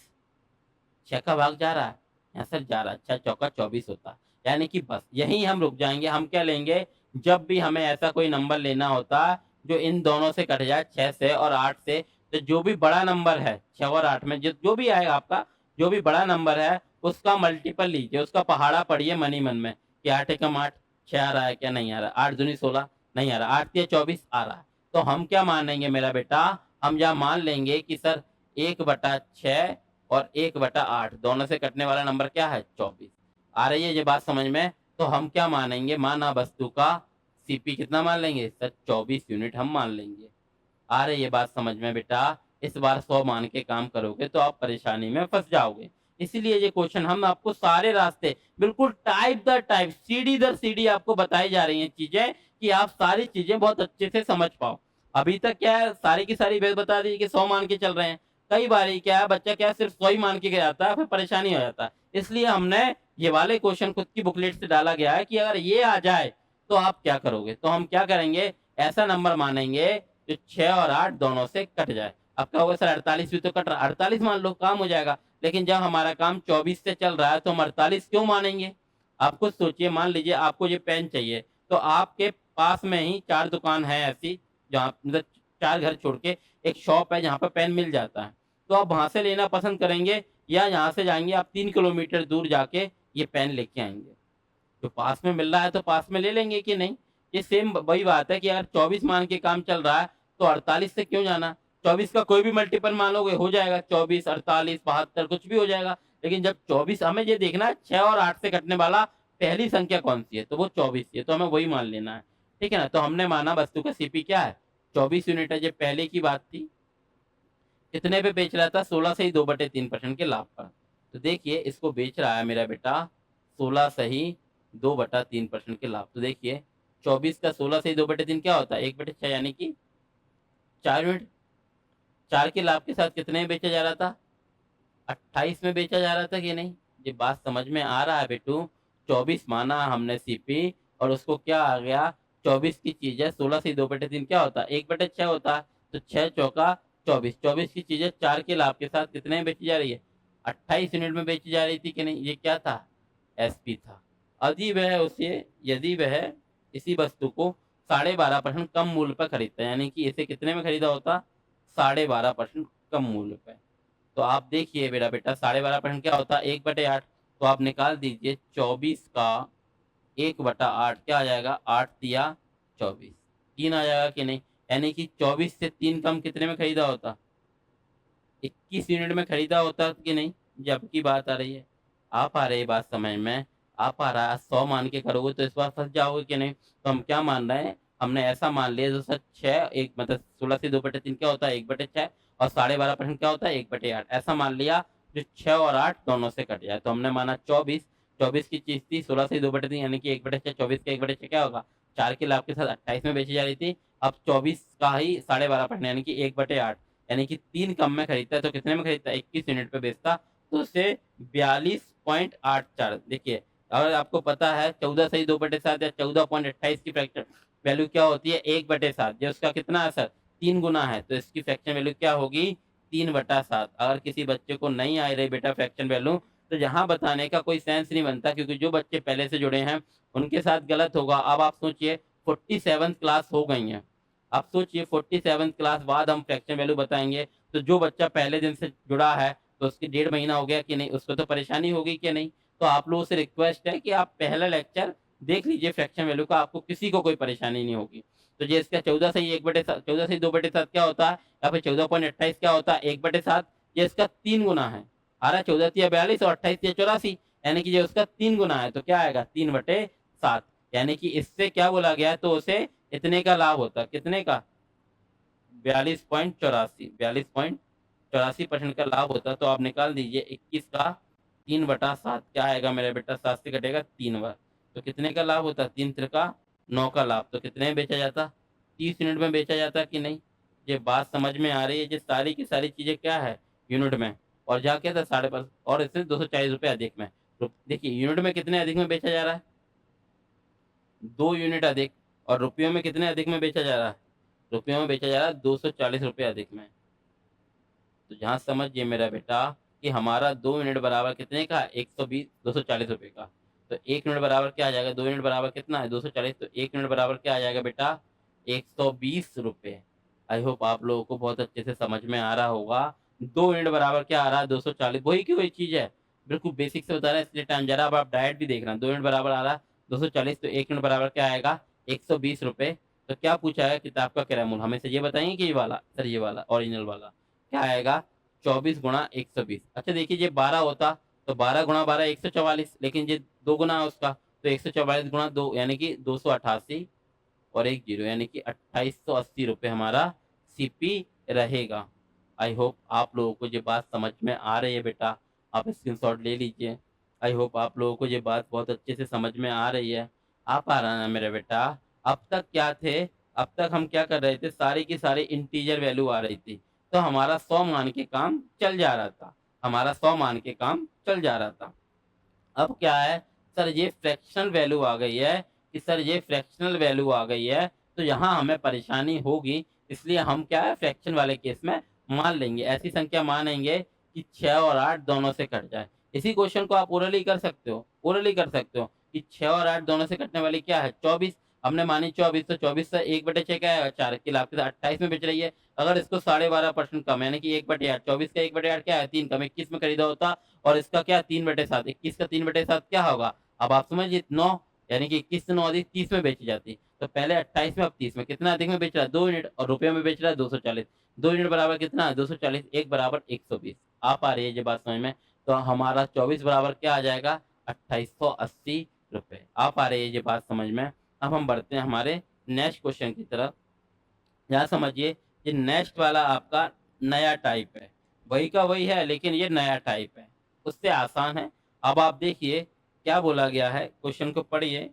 6 का भाग जा रहा है, यहाँ सर जा रहा है, 6 चौका 24 होता है। यानी कि बस यहीं हम रुक जाएंगे। हम क्या लेंगे, जब भी हमें ऐसा कोई नंबर लेना होता जो इन दोनों से कट जाए, 6 से और 8 से, तो जो भी बड़ा नंबर है 6 और 8 में, जो भी आएगा आपका, जो भी बड़ा नंबर है उसका मल्टीपल लीजिए, उसका पहाड़ा पढ़िए मन ही मन में कि 8 एकम 8, 6 आ रहा है क्या, नहीं आ रहा। 8 दूनी 16, नहीं आ रहा। 8 तिया 24 आ रहा है। तो हम क्या मानेंगे मेरा बेटा, हम यहाँ मान लेंगे कि सर 1/6 और 1/8 दोनों से कटने वाला नंबर क्या है, 24। आ रही है ये बात समझ में? तो हम क्या मानेंगे, माना वस्तु का सीपी कितना मान लेंगे सर, 24 यूनिट हम मान लेंगे। आ रही है बात समझ में बेटा? इस बार 100 मान के काम करोगे तो आप परेशानी में फंस जाओगे। इसीलिए ये क्वेश्चन हम आपको सारे रास्ते बिल्कुल टाइप दर टाइप, सीढ़ी दर सीढ़ी आपको बताई जा रही हैं चीजें, कि आप सारी चीजें बहुत अच्छे से समझ पाओ। अभी तक क्या है, सारी की सारी बात बता दी कि 100 मान के चल रहे हैं। कई बार क्या है, बच्चा क्या सिर्फ 100 ही मान के जाता है, फिर परेशानी हो जाता है। इसलिए हमने ये वाले क्वेश्चन खुद की बुकलेट से डाला गया है कि अगर ये आ जाए तो आप क्या करोगे। तो हम क्या करेंगे, ऐसा नंबर मानेंगे जो 6 और 8 दोनों से कट जाए। अब क्या होगा सर, 48 भी तो कट रहा, 48 मान लो, काम हो जाएगा। लेकिन जब हमारा काम 24 से चल रहा है तो हम 48 क्यों मानेंगे। आप खुद सोचिए, मान लीजिए आपको ये पेन चाहिए, तो आपके पास में ही 4 दुकान है ऐसी, जहाँ मतलब 4 घर छोड़ के एक शॉप है जहाँ पर पेन मिल जाता है। तो आप वहां से लेना पसंद करेंगे, या यहाँ से जाएंगे आप 3 किलोमीटर दूर जाके ये पेन लेके आएंगे। जो पास में मिल रहा है तो पास में ले लेंगे कि नहीं। ये सेम वही बात है कि अगर 24 मान के काम चल रहा है तो 48 से क्यों जाना। 24 का कोई भी मल्टीपल मानोगे हो जाएगा, 24, 48, 72 कुछ भी हो जाएगा। लेकिन जब 24, हमें ये देखना है 6 और 8 से कटने वाला पहली संख्या कौन सी है, तो वो 24 है, तो हमें वही मान लेना है। ठीक है ना। तो हमने माना वस्तु का सीपी क्या है, 24 यूनिट है। ये पहले की बात थी। कितने पे बेच रहा था, 16 से ही 2/3% के लाभ पर। तो देखिए इसको बेच रहा है मेरा बेटा 16 से ही 2/3% के लाभ। तो देखिए 24 का 16 से ही 2/3 क्या होता है, 1/6, यानी कि 4 यूनिट। 4 के लाभ के साथ कितने में बेचा जा रहा था, 28 में बेचा जा रहा था कि नहीं। ये बात समझ में आ रहा है बेटू। 24 माना हमने सीपी, और उसको क्या आ गया, 24 की चीज है, 16 से 2/3 क्या होता है, 1/6 होता है। तो 6 चौका 24, 24 की चीज है 4 के लाभ के साथ कितने में बेची जा रही है, 28 यूनिट में बेची जा रही थी कि नहीं। ये क्या था, एसपी था। यदि वह इसी वस्तु को 12.5% कम मूल्य पर खरीदता है, यानी कि इसे कितने में खरीदा होता, 12.5% कम मूल्य पर। तो आप देखिए मेरा बेटा 12.5% क्या होता है, 1/8। तो आप निकाल दीजिए 24 का 1/8 क्या आ जाएगा, 8 दिया 24, 3 आ जाएगा कि नहीं। यानी कि 24 से 3 कम कितने में खरीदा होता, 21 यूनिट में खरीदा होता कि नहीं। जब की बात आ रही है, आप आ रही है बात समझ में, आप आ रहा है। 100 मान के करोगे तो इस बार फंस जाओगे कि नहीं। तो हम क्या मान रहे हैं, हमने ऐसा मान लिया जो सर 6 एक मतलब 16 से 2/3 क्या होता है, 1/6, और 12.5% क्या होता है, 1/8, ऐसा मान लिया जो 6 और 8 दोनों से कट जाए। तो हमने माना 24, 24 की चीज थी 16 से 2/3, यानी कि 1/6, 24 का 1/6 क्या होगा, 4 के लाभ के साथ 28 में बेची जा रही थी। अब 24 का ही 12.5%, यानी कि 1/8, यानी कि 3 कम में खरीदता है। तो कितने में खरीदता है, 21 यूनिट पे बेचता, तो उसे 42.84। देखिए अगर आपको पता है 14 से ही 2/7 या 14.28 की फ्रैक्शन वैल्यू क्या होती है, 1/7, जो उसका कितना है सर, 3 गुना है। तो इसकी फ्रैक्शन वैल्यू क्या होगी, 3/7। अगर किसी बच्चे को नहीं आ रही बेटा फ्रैक्शन वैल्यू, तो यहाँ बताने का कोई सेंस नहीं बनता, क्योंकि जो बच्चे पहले से जुड़े हैं उनके साथ गलत होगा। अब आप सोचिए 47 क्लास हो गई है, आप सोचिए 47 क्लास बाद हम फ्रैक्शन वैल्यू बताएंगे। तो जो बच्चा पहले दिन से जुड़ा है तो उसकी 1.5 महीना हो गया कि नहीं, उसको तो परेशानी होगी कि नहीं। तो आप लोगों से रिक्वेस्ट है कि आप पहला लेक्चर देख लीजिए फ्रैक्शन वैल्यू का, आपको किसी को कोई परेशानी नहीं होगी। तो ये इसका 14 से ही 1/7, 14 से 2/7 क्या होता है, या फिर 14.28 क्या होता है, 1/7, ये इसका 3 गुना है। आ रहा 14 या 42 और 28 या 84, यानी कि ये उसका 3 गुना है। तो क्या आएगा, 3/7, यानी कि इससे क्या बोला गया है, तो उसे इतने का लाभ होता है, कितने का, 42.84% का लाभ होता है। तो आप निकाल दीजिए 21 का 3/7 क्या आएगा मेरा बेटा, 7 से कटेगा 3 बार, तो कितने का लाभ होता है, 3 त्रिका 9 का लाभ। तो कितने में बेचा जाता, 30 यूनिट में बेचा जाता कि नहीं। ये बात समझ में आ रही है। ये सारी की सारी चीजें क्या है, यूनिट में, और जाके था 5.5, और इससे 240 रुपये अधिक में। तो देखिए यूनिट में कितने अधिक में बेचा जा रहा है, 2 यूनिट अधिक। और रुपयों में कितने अधिक में बेचा जा रहा है, रुपयों में बेचा जा रहा है 240 रुपये अधिक में। तो जहाँ समझिए मेरा बेटा कि हमारा 2 यूनिट बराबर कितने का, 120, 240 रुपये का। तो 1 यूनिट बराबर क्या आ जाएगा, 2 यूनिट बराबर कितना है, 240। तो 1 यूनिट बराबर क्या आ जाएगा बेटा, 120 रुपये। आई होप आप लोगों को बहुत अच्छे से समझ में आ रहा होगा। 2 यूनिट बराबर क्या आ रहा है, 240, वही की वही चीज है, बिल्कुल बेसिक से बता रहा है, इसलिए टाइम जरा। अब आप डायरेक्ट भी देख रहे हैं, 2 यूनिट बराबर आ रहा है 240, तो 1 यूनिट बराबर क्या आएगा, 120 रुपये। तो क्या पूछा है, किताब का किराया मूल्य, हमें से ये बताएंगे कि ये वाला सर, ये वाला ओरिजिनल वाला क्या आएगा, 24 गुणा 120। अच्छा देखिए ये 12 होता तो 12 गुणा 12 144, लेकिन ये 2 गुना है उसका, तो 144 गुणा 2 यानी कि 288 और एक जीरो यानी कि 2880 रुपये हमारा सीपी रहेगा। आई होप आप लोगों को ये बात समझ में आ रही है बेटा, आप स्क्रीनशॉट ले लीजिए। आई होप आप लोगों को ये बात बहुत अच्छे से समझ में आ रही है। आप आ रहा ना मेरा बेटा। अब तक क्या थे, अब तक हम क्या कर रहे थे, सारी की सारी इंटीजर वैल्यू आ रही थी, तो हमारा 100 मान के काम चल जा रहा था, हमारा 100 मान के काम चल जा रहा था। अब क्या है सर, ये फ्रैक्शनल वैल्यू आ गई है कि सर ये फ्रैक्शनल वैल्यू आ गई है, तो यहाँ हमें परेशानी होगी, इसलिए हम क्या है फ्रैक्शन वाले केस में मान लेंगे, ऐसी संख्या मानेंगे कि 6 और 8 दोनों से कट जाए। इसी क्वेश्चन को आप ओरली कर सकते हो, ओरली कर सकते हो कि 6 और 8 दोनों से कटने वाली क्या है 24, हमने मानी 24, तो 24 से 1/6 क्या है 4 की लाभ के साथ 28 में बेच रही है। अगर इसको 12.5% कम यानी कि 1/8, 24 का 1/8 क्या है 3 कम, 21 में खरीदा होता, और इसका क्या 3/7, 21 का 3/7 क्या होगा, अब आप समझिए 9, यानी कि 21 से 9 अधिक 30 में बेची जाती, तो पहले 28 में अब 30 में, कितना अधिक में बेच रहा है 2 यूनिट, और रुपये में बेच रहा है 240, 2 यूनिट बराबर कितना है 240, 1 बराबर 120। आप आ रही है ये बात समझ में, तो हमारा 24 बराबर क्या आ जाएगा 2880 रुपये। आप आ रही है ये बात समझ में। अब हम बढ़ते हैं हमारे नेक्स्ट क्वेश्चन की तरफ। यहाँ समझिए, ये नेक्स्ट वाला आपका नया टाइप है, वही का वही है लेकिन ये नया टाइप है, उससे आसान है। अब आप देखिए क्या बोला गया है, क्वेश्चन को पढ़िए,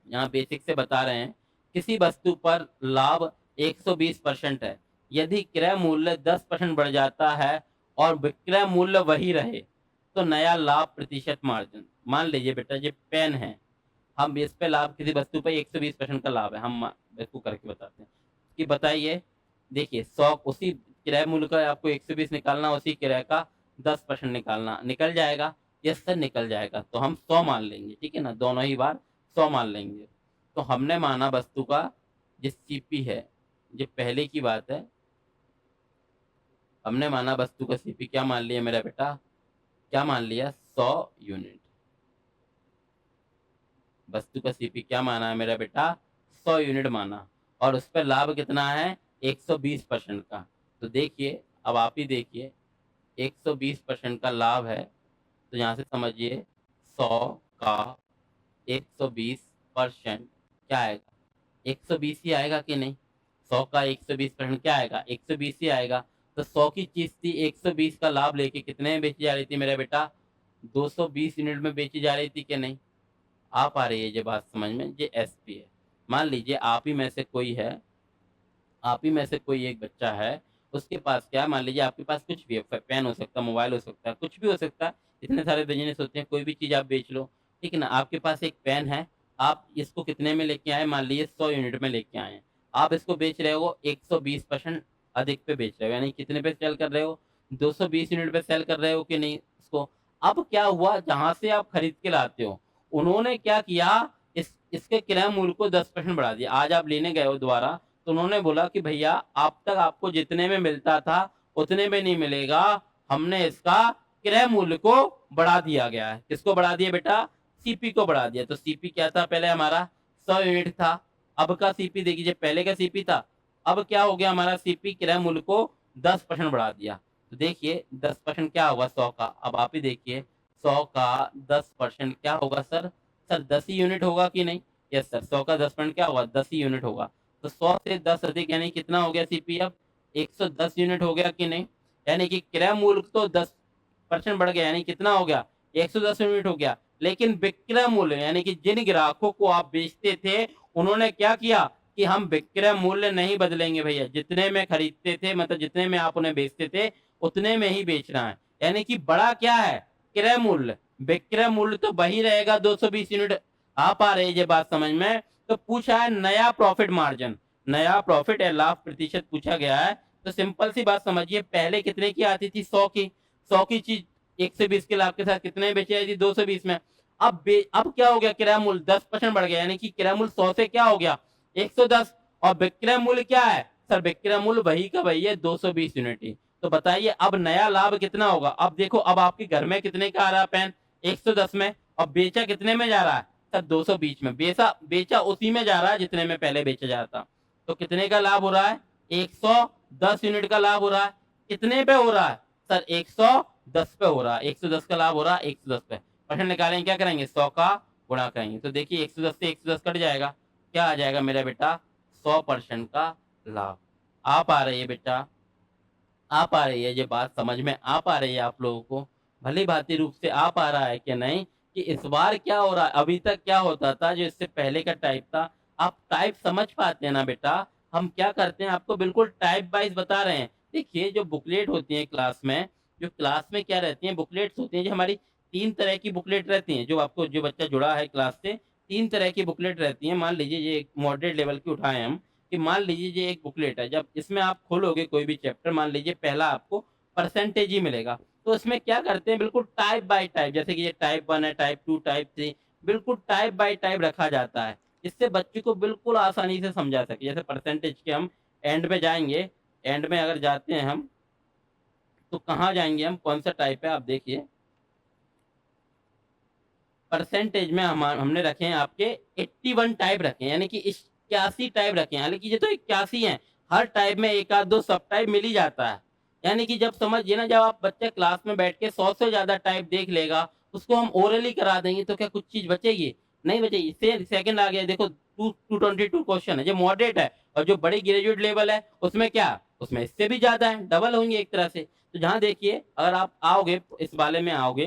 यहाँ बेसिक से बता रहे हैं। किसी वस्तु पर लाभ 120% है, यदि क्रय मूल्य 10% बढ़ जाता है और विक्रय मूल्य वही रहे, तो नया लाभ प्रतिशत मार्जिन। मान लीजिए बेटा ये पेन है, हम इस पे लाभ किसी वस्तु पे 120% का लाभ है, हम इसको करके बताते हैं कि बताइए। देखिए 100 उसी किराए मूल्य का आपको 120 निकालना, उसी किराए का 10% निकालना, निकल जाएगा, यस सर निकल जाएगा, तो हम 100 मान लेंगे, ठीक है ना, दोनों ही बार 100 मान लेंगे। तो हमने माना वस्तु का जो सीपी है, ये पहले की बात है, हमने माना वस्तु का सीपी क्या मान लिया मेरा बेटा, क्या मान लिया 100 यूनिट। वस्तु का सीपी क्या माना है मेरा बेटा 100 यूनिट माना, और उस पर लाभ कितना है 120% का। तो देखिए अब आप ही देखिए 120% का लाभ है, तो यहाँ से समझिए 100 का 120% क्या आएगा 120 ही आएगा कि नहीं, 100 का 120% क्या आएगा 120 ही आएगा। तो 100 की चीज थी, 120 का लाभ लेके कितने में बेची जा रही थी मेरा बेटा 220 यूनिट में बेची जा रही थी कि नहीं। आप आ रही है ये बात समझ में, ये एसपी है। मान लीजिए आप ही में से कोई है, आप ही में से कोई एक बच्चा है, उसके पास क्या है, मान लीजिए आपके पास कुछ भी है, पेन हो सकता है, मोबाइल हो सकता है, कुछ भी हो सकता है, इतने सारे बिजनेस होते हैं, कोई भी चीज़ आप बेच लो, ठीक है ना। आपके पास एक पेन है, आप इसको कितने में लेके आए, मान लीजिए 100 यूनिट में लेके आए हैं, आप इसको बेच रहे हो 120% अधिक पे बेच रहे हो, यानी कितने पे सेल कर रहे हो 220 यूनिट पे सेल कर रहे हो कि नहीं इसको। अब क्या हुआ, जहां से आप खरीद के लाते हो उन्होंने क्या किया, इसके क्रय मूल्य को 10% बढ़ा दिया। आज आप लेने गए हो दोबारा, तो उन्होंने बोला कि भैया अब तक आपको जितने में मिलता था उतने में नहीं मिलेगा, हमने इसका क्रय मूल्य को बढ़ा दिया गया है। किसको बढ़ा दिया बेटा, सीपी को बढ़ा दिया। तो सीपी क्या था, पहले हमारा 100 यूनिट था, अब का सीपी देखिए, पहले का सीपी था, अब क्या हो गया हमारा सीपी क्रय मूल्य को 10% बढ़ा दिया। तो देखिए 10% क्या होगा 100 का, अब आप ही देखिए 100 का 10% क्या होगा सर, सर 10 ही यूनिट होगा कि नहीं। यस सर, 100 का 10% क्या होगा 10 ही यूनिट होगा। तो 100 से 10 अधिक यानी कितना हो गया सीपी, अब 110 यूनिट हो गया कि नहीं। यानी कि क्रय मूल्य तो 10% बढ़ गया, यानी कितना हो गया 110 यूनिट हो गया। लेकिन विक्रय मूल्य यानी कि जिन ग्राहकों को आप बेचते थे उन्होंने क्या किया कि हम विक्रय मूल्य नहीं बदलेंगे भैया, जितने में खरीदते थे मतलब जितने में आप उन्हें बेचते थे उतने में ही बेचना है। यानी कि बड़ा क्या है क्रय मूल्य, विक्रय मूल्य तो वही रहेगा 220 यूनिट। आप आ रही है बात समझ में। तो पूछा है नया प्रॉफिट मार्जिन, नया प्रॉफिट या लाभ प्रतिशत पूछा गया है। तो सिंपल सी बात समझिए, पहले कितने की आती थी 100 की, 100 की चीज 120 के लाभ के साथ कितने में बेची जाती थी 220 में। अब क्या हो गया, किराया मूल्य 10% बढ़ गया, यानी कि किराया मूल्य 100 से क्या हो गया 110, और विक्रय मूल्य क्या है सर, विक्रय मूल्य वही का वही है 220 यूनिट ही। तो बताइए अब नया लाभ कितना होगा। अब देखो अब आपके घर में कितने का आ रहा है पेन 110 में, और बेचा कितने में जा रहा है सर 220 में, बेचा उसी में जा रहा है जितने में पहले बेचा जा रहा था। तो कितने का लाभ हो रहा है 110 यूनिट का लाभ हो रहा है। कितने पे हो रहा है सर 10 पे हो रहा है, 110 का लाभ हो रहा है 110 पे, परसेंट निकालेंगे क्या करेंगे 100 का गुणा करेंगे, तो देखिए 110 से 110 कट जाएगा, क्या आ जाएगा मेरा बेटा 100% का लाभ। आ पा रही है बेटा, आ पा रही है ये बात, समझ में आ पा रही है आप लोगों को, भली भांति रूप से आ पा रहा है कि नहीं, कि इस बार क्या हो रहा है, अभी तक क्या होता था जो इससे पहले का टाइप था, आप टाइप समझ पाते हैं ना बेटा, हम क्या करते हैं आपको बिल्कुल टाइप वाइज बता रहे हैं। देखिए जो बुकलेट होती है क्लास में, जो क्लास में क्या रहती है बुकलेट्स होती हैं, जो हमारी 3 तरह की बुकलेट रहती हैं, जो आपको जो बच्चा जुड़ा है क्लास से 3 तरह की बुकलेट रहती हैं। मान लीजिए ये एक मॉडरेट लेवल की उठाएँ हम, कि मान लीजिए ये एक बुकलेट है, जब इसमें आप खोलोगे कोई भी चैप्टर, मान लीजिए पहला आपको परसेंटेज ही मिलेगा, तो इसमें क्या करते हैं बिल्कुल टाइप बाय टाइप, जैसे कि ये टाइप 1 है, टाइप 2, टाइप 3, बिल्कुल टाइप बाय टाइप रखा जाता है, जिससे बच्चे को बिल्कुल आसानी से समझा सके। जैसे परसेंटेज के हम एंड में जाएँगे, एंड में अगर जाते हैं हम, तो कहाँ जाएँगे हम, कौन-सा टाइप है आप देखिए, परसेंटेज में हमने रखे हैं आपके 81 टाइप रखे हैं, यानी कि 81 टाइप रखे हैं, हालाँकि ये तो 81 हैं, हर टाइप में 1 आध 2 सब टाइप मिल ही जाता है। यानी कि जब समझिए ना, जब आप बच्चा क्लास में बैठ के 100 से ज़्यादा टाइप देख लेगा, उसको हम ओरली करा देंगे तो क्या कुछ चीज़ बचेगी? नहीं बचेगी। से सेकंड आ गया देखो, 222 क्वेश्चन है, जो मॉडरेट है, और जो बड़ी ग्रेजुएट लेवल है, उसमें क्या? उसमें इससे भी ज़्यादा है, डबल होंगे एक तरह से। तो जहाँ देखिए अगर आप आओगे, इस वाले में आओगे,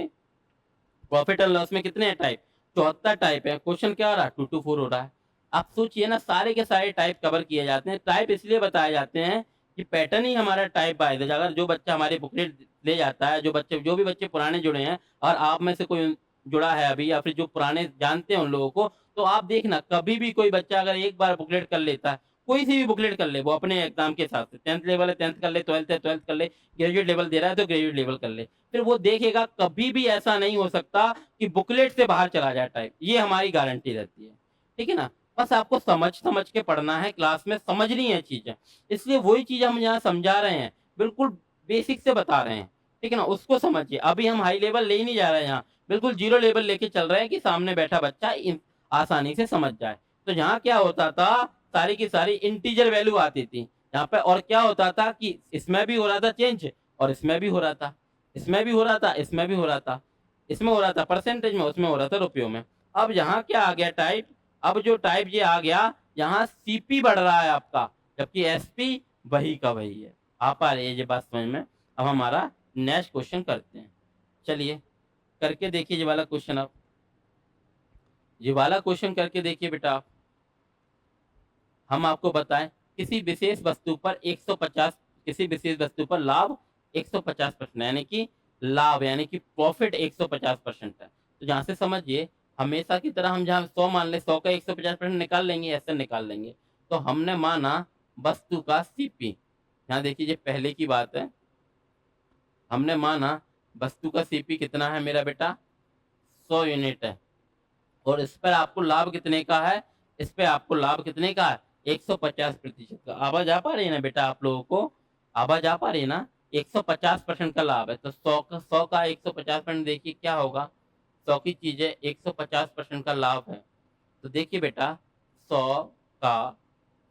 प्रॉफिट एंड लॉस में कितने हैं टाइप? 74 टाइप है। क्वेश्चन क्या हो रहा है? 2 टू 4 हो रहा है। आप सोचिए ना, सारे के सारे टाइप कवर किए जाते हैं। टाइप इसलिए बताए जाते हैं कि पैटर्न ही हमारा टाइप वाइज़ है। अगर जो बच्चा हमारी बुकलेट ले जाता है, जो भी बच्चे पुराने जुड़े हैं, और आप में से कोई जुड़ा है अभी, या फिर जो पुराने जानते हैं उन लोगों को, तो आप देखना कभी भी कोई बच्चा अगर एक बार बुकलेट कर लेता है, कोई सी भी बुकलेट कर ले, वो अपने एग्ज़ाम के हिसाब से, 10th लेवल है 10th कर ले, 12th है 12th कर ले, ग्रेजुएट लेवल दे रहा है तो ग्रेजुएट लेवल कर ले। फिर वो देखेगा, कभी भी ऐसा नहीं हो सकता कि बुकलेट से बाहर चला जाए टाइप, ये हमारी गारंटी रहती है। ठीक है ना? बस आपको समझ-समझ के पढ़ना है, क्लास में समझनी है चीज़ें। इसलिए वही चीज़ हम यहाँ समझा रहे हैं, बिल्कुल बेसिक से बता रहे हैं। ठीक है ना? उसको समझिए। अभी हम हाई लेवल ले ही नहीं जा रहे हैं यहाँ, बिल्कुल ज़ीरो लेवल लेके चल रहे हैं कि सामने बैठा बच्चा आसानी से समझ जाए। तो यहाँ क्या होता था, सारी की सारी इंटीजर वैल्यू आती थी। यहाँ पे और क्या होता था कि इसमें भी हो रहा था चेंज, और इसमें भी हो रहा था। इसमें भी हो रहा था, इसमें भी हो रहा था। इसमें हो रहा था परसेंटेज में, उसमें हो रहा था रुपयों में। अब यहाँ क्या आ गया टाइप, अब जो टाइप ये आ गया, यहाँ सीपी बढ़ रहा है आपका, जबकि एसपी वही का वही है। आ पा रही है ये बात समझ में? अब हमारा नेक्स्ट क्वेश्चन करते हैं। चलिए, करके देखिए ये वाला क्वेश्चन आप। ये वाला क्वेश्चन करके देखिए बेटा आप। हम आपको बताएँ, किसी विशेष वस्तु पर 150, किसी विशेष वस्तु पर लाभ 150% यानी कि लाभ यानी कि प्रॉफिट 150% है। तो यहाँ से समझिए, हमेशा की तरह हम जहाँ 100 मान लें, 100 का 150% निकाल लेंगे, ऐसे निकाल लेंगे। तो हमने माना वस्तु का सीपी, यहाँ देखिए ये पहले की बात है। हमने माना वस्तु का सीपी कितना है मेरा बेटा? 100 यूनिट है। और इस पर आपको लाभ कितने का है? इस पे आपको लाभ कितने का है? 150% का। आवाज़ आ पा रही है ना बेटा आप लोगों को? आवाज़ आ पा रही है ना? 150% का लाभ है, तो 100 का 150% देखिए क्या होगा? 100 की चीज़ें 150% का लाभ है। तो देखिए बेटा, 100 का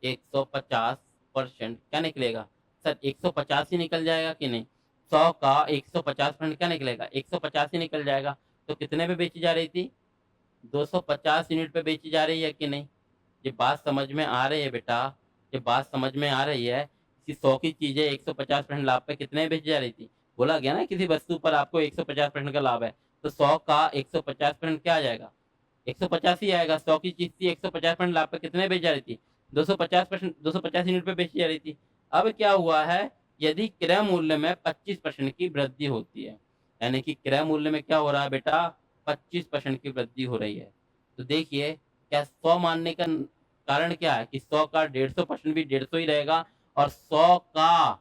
150% क्या निकलेगा? सर 150 ही निकल जाएगा कि नहीं? 100 का 150% क्या निकलेगा? 150 ही निकल जाएगा। तो कितने में बेची जा रही थी? 250 यूनिट पे बेची जा रही है कि नहीं? ये बात समझ में आ रही है बेटा? ये बात समझ में आ रही है कि 100 की चीज़ें 150% लाभ पे कितने में बेची जा रही थी? बोला गया ना किसी वस्तु पर आपको 150% का लाभ है, तो 100 का 150% क्या आ जाएगा? 150 ही आएगा। 100 की चीज़ थी, 150% लाभ पे कितने बेची जा रही थी? 250%, 250 यूनिट पे बेची जा रही थी। अब क्या हुआ है, यदि क्रय मूल्य में 25% की वृद्धि होती है, यानी कि क्रय मूल्य में क्या हो रहा है बेटा? 25% की वृद्धि हो रही है। तो देखिए, क्या 100 मानने का कारण क्या है कि 100 का 150% भी 150 ही रहेगा, और 100 का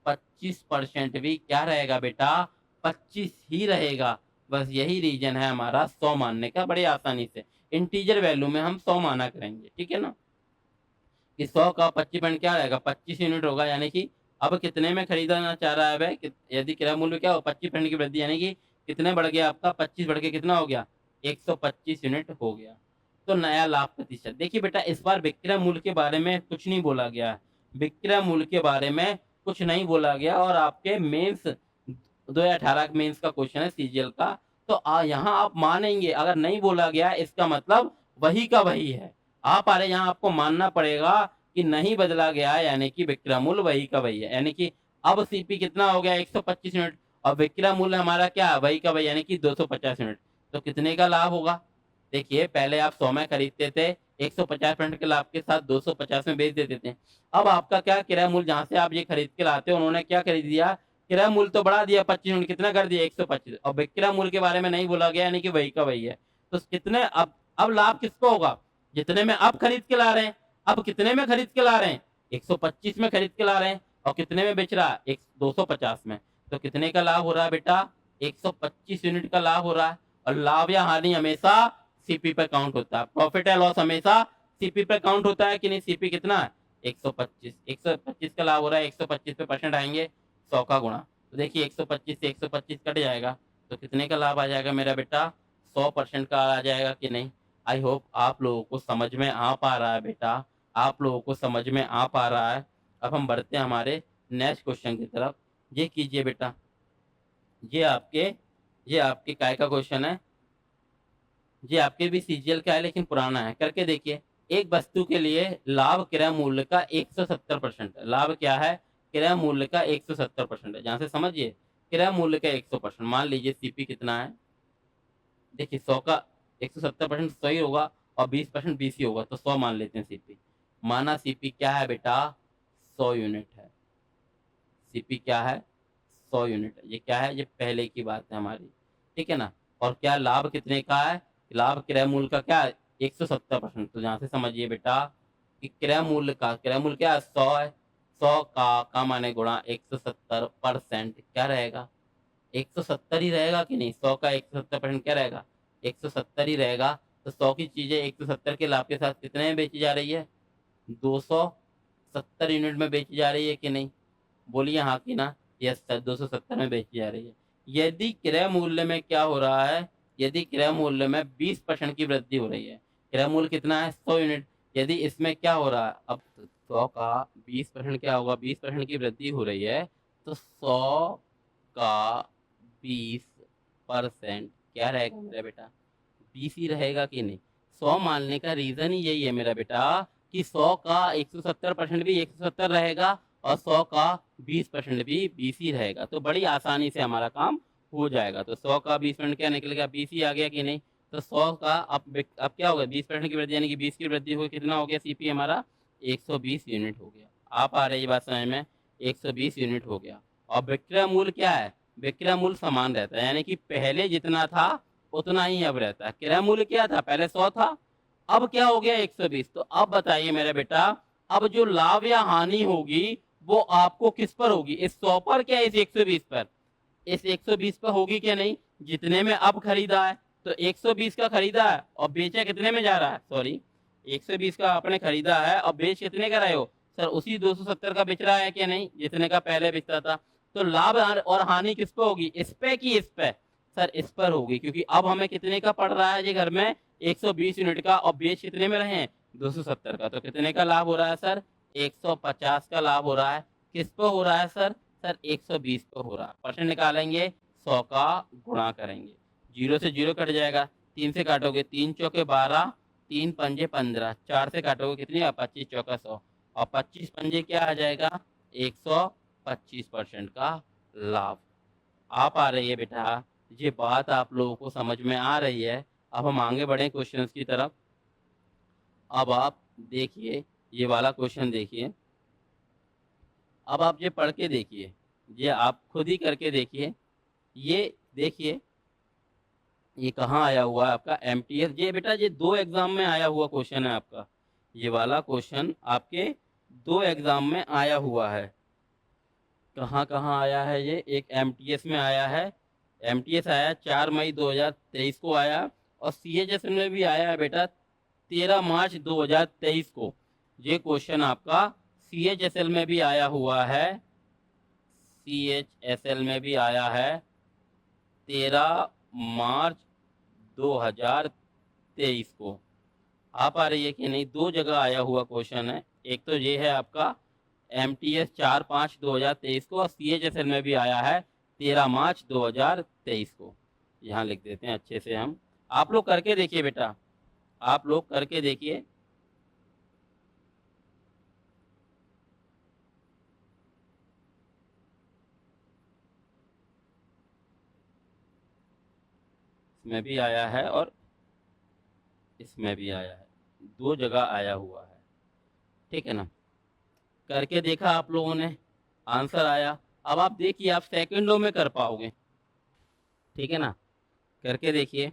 25% भी क्या रहेगा बेटा? 25 ही रहेगा। बस यही रीज़न है हमारा 100 मानने का, बड़े आसानी से। इंटीजर वैल्यू में हम 100 माना करेंगे, ठीक है ना? कि 100 का 25% क्या रहेगा? 25 यूनिट होगा, यानी कि अब कितने में खरीदना चाह रहा है वह? यदि क्रय मूल्य क्या हो, 25% की वृद्धि, यानी कि कितने बढ़ गया आपका? 25 बढ़ के कितना हो गया? 125 यूनिट हो गया। तो नया लाभ प्रतिशत देखिए बेटा, इस बार विक्रय मूल्य के बारे में कुछ नहीं बोला गया है। विक्रय मूल्य के बारे में कुछ नहीं बोला गया और आपके मेंस 2018 मेंस का क्वेश्चन है सीजीएल का, तो यहाँ आप मानेंगे, अगर नहीं बोला गया इसका मतलब वही का वही है। आप आ रहे यहाँ आपको मानना पड़ेगा कि नहीं बदला गया, यानी कि विक्रमूल वही का वही है, यानी कि अब सीपी कितना हो गया 125 यूनिट और विक्रमूल हमारा क्या वही का वही, यानी कि 250 यूनिट। तो कितने का लाभ होगा? देखिए पहले आप 100 में खरीदते थे, 150 यूनिट के लाभ के साथ 250 में बेच देते थे। अब आपका क्या किराया मूल्य, जहां से आप ये खरीद के लाते हो उन्होंने क्या खरीद दिया, किराया मूल्य तो बढ़ा दिया 25 यूनिट, कितना कर दिया 125, और विक्रय मूल्य के बारे में नहीं बोला गया, यानी कि वही का वही है। तो कितने अब लाभ किसको होगा? जितने में अब खरीद के ला रहे हैं। अब कितने में खरीद के ला रहे हैं? 125 में खरीद के ला रहे हैं और कितने में बेच रहा है? 250 में। तो कितने का लाभ हो रहा है बेटा? 125 यूनिट का लाभ हो रहा है। और लाभ या हानि हमेशा सीपी पे काउंट होता है, प्रॉफिट या लॉस हमेशा सीपी पे काउंट होता है कि नहीं? सीपी कितना है? 125 का लाभ हो रहा है, 125 पे परसेंट आएंगे 100 का गुणा, तो देखिए 125 से 125 कट जाएगा, तो कितने का लाभ आ जाएगा मेरा बेटा? 100% का आ जाएगा कि नहीं? आई होप आप लोगों को समझ में आ पा रहा है बेटा, आप लोगों को समझ में आ पा रहा है। अब हम बढ़ते हैं हमारे नेक्स्ट क्वेश्चन की तरफ। ये कीजिए बेटा, ये आपके ये आपके काय का क्वेश्चन है, ये आपके भी सीजीएल का है लेकिन पुराना है, करके देखिए। एक वस्तु के लिए लाभ क्रय मूल्य का 170% है। लाभ क्या है? क्रय मूल्य का 170% है। जहां से समझिए क्रय मूल्य का 100%, मान लीजिए सीपी कितना है, देखिए 100 का 170% सही होगा और 20% बीसी होगा, तो 100 मान लेते हैं सीपी। माना सीपी क्या है बेटा? 100 यूनिट है। सीपी क्या है? 100 यूनिट है। ये क्या है? ये पहले की बात है हमारी, ठीक है ना? और क्या लाभ कितने का है? लाभ क्रय मूल्य का क्या? 170%। तो जहां से समझिए बेटा कि क्रय मूल्य क्या है? 100 है। 100 का माने गुणा 170% क्या रहेगा? 170 ही रहेगा कि नहीं? 100 का 170% क्या रहेगा? 170 ही रहेगा। तो 100 की चीजें 170 के लाभ के साथ कितने में बेची जा रही है? 270 यूनिट में बेची जा रही है कि नहीं? बोलिए हाँ कि ना? यस सर, 270 में बेची जा रही है। यदि क्रय मूल्य में क्या हो रहा है? यदि क्रय मूल्य में 20% की वृद्धि हो रही है, क्रय मूल्य कितना है? 100 यूनिट। यदि इसमें क्या हो रहा है? अब 100 का 20% क्या होगा? 20% की वृद्धि हो रही है, तो 100 का 20% क्या रहेगा मेरा बेटा? 20 ही रहेगा कि नहीं? 100 मानने का रीजन ही यही है मेरा बेटा कि 100 का 170% भी 170 रहेगा और 100 का 20% भी 20 ही रहेगा, तो बड़ी आसानी से हमारा काम हो जाएगा। तो 100 का 20% क्या निकलेगा? 20 ही आ गया कि नहीं? तो 100 का अब क्या होगा? 20% की वृद्धि, यानी कि 20 की वृद्धि हो, कितना हो गया सीपी हमारा? 120 यूनिट हो गया। आप आ रही है बात समझ में? 120 यूनिट हो गया। और विक्रय मूल्य क्या है? विक्रय मूल्य समान रहता है, यानी कि पहले जितना था उतना ही अब रहता है। क्रय मूल्य क्या था? पहले 100 था, अब क्या हो गया? 120। तो अब बताइए मेरे बेटा, अब जो लाभ या हानि होगी वो आपको किस पर होगी? इस 100 पर क्या इस 120 पर? इस 120 पर होगी क्या नहीं? जितने में अब खरीदा है, तो 120 का खरीदा है और बेचा कितने में जा रहा है? सॉरी, 120 का आपने खरीदा है और बेच कितने का रहे हो? सर उसी 270 का बेच रहा है क्या नहीं, जितने का पहले बेचता था? तो लाभ और हानि किस पे होगी? इस पे कि इस पे? सर इस पर होगी, क्योंकि अब हमें कितने का पड़ रहा है ये घर में? 120 यूनिट का, और बेच कितने में रहे हैं? 270 का। तो कितने का लाभ हो रहा है सर? 150 का लाभ हो रहा है। किस पे हो रहा है सर? सर 120 पे हो रहा है। परसेंट निकालेंगे, 100 का गुणा करेंगे, 0 से 0 कट जाएगा, 3 से काटोगे 3 चौके 12, 3 पंजे 15, 4 से काटोगे कितनी? 25 चौका 100, और 25 पंजे क्या आ जाएगा? 125% का लाभ। आप आ रही है बेटा, ये बात आप लोगों को समझ में आ रही है? अब हम आगे बढ़े क्वेश्चंस की तरफ। अब आप देखिए, ये वाला क्वेश्चन देखिए। अब आप ये पढ़ के देखिए, ये आप खुद ही करके देखिए। ये देखिए, ये कहाँ आया हुआ है आपका? एमटीएस। ये बेटा ये 2 एग्जाम में आया हुआ क्वेश्चन है आपका। ये वाला क्वेश्चन आपके 2 एग्जाम में आया हुआ है। कहाँ कहाँ आया है ये? एक एमटीएस में आया है, एमटीएस आया 4 मई 2023 को आया, और सीएचएसएल में भी आया है बेटा 13 मार्च 2023 को। ये क्वेश्चन आपका सीएचएसएल में भी आया हुआ है, सीएचएसएल में भी आया है 13 मार्च 2023 को। आ पा रही है कि नहीं? 2 जगह आया हुआ क्वेश्चन है। एक तो ये है आपका MTS 4/5/2023 को, और CHSL में भी आया है 13 मार्च 2023 को। यहाँ लिख देते हैं अच्छे से हम। आप लोग करके देखिए बेटा, आप लोग करके देखिए। इसमें भी आया है और इसमें भी आया है, 2 जगह आया हुआ है, ठीक है ना। करके देखा आप लोगों ने, आंसर आया। अब आप देखिए, आप सेकंडों में कर पाओगे, ठीक है ना। करके देखिए,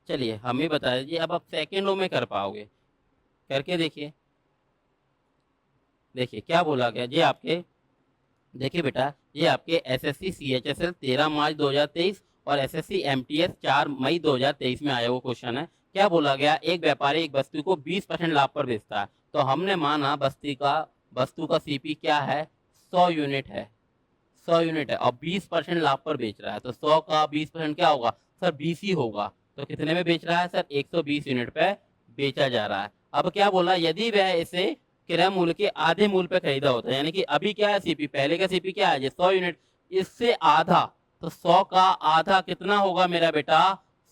चलिए हम ही बता दीजिए, अब आप सेकंडों में कर पाओगे। करके देखिए, देखिए क्या बोला गया जी आपके। देखिए बेटा, ये आपके एसएससी CHSL 13 मार्च 2023 और एसएससी MTS 4 मई 2023 में आया वो क्वेश्चन है। क्या बोला गया, एक व्यापारी एक वस्तु को 20% लाभ पर बेचता है। तो हमने माना वस्तु का सीपी क्या है, 100 यूनिट है, 100 यूनिट है, और 20% लाभ पर बेच रहा है। तो 100 का 20% क्या होगा सर, 20 ही होगा। तो कितने में बेच रहा है सर, 120 यूनिट पे बेचा जा रहा है। अब क्या बोला, यदि वह इसे क्रय मूल्य के आधे मूल्य पे खरीदा होता है, यानी कि अभी क्या है सीपी, पहले का सीपी क्या है 100 यूनिट, इससे आधा, तो 100 का आधा कितना होगा मेरा बेटा,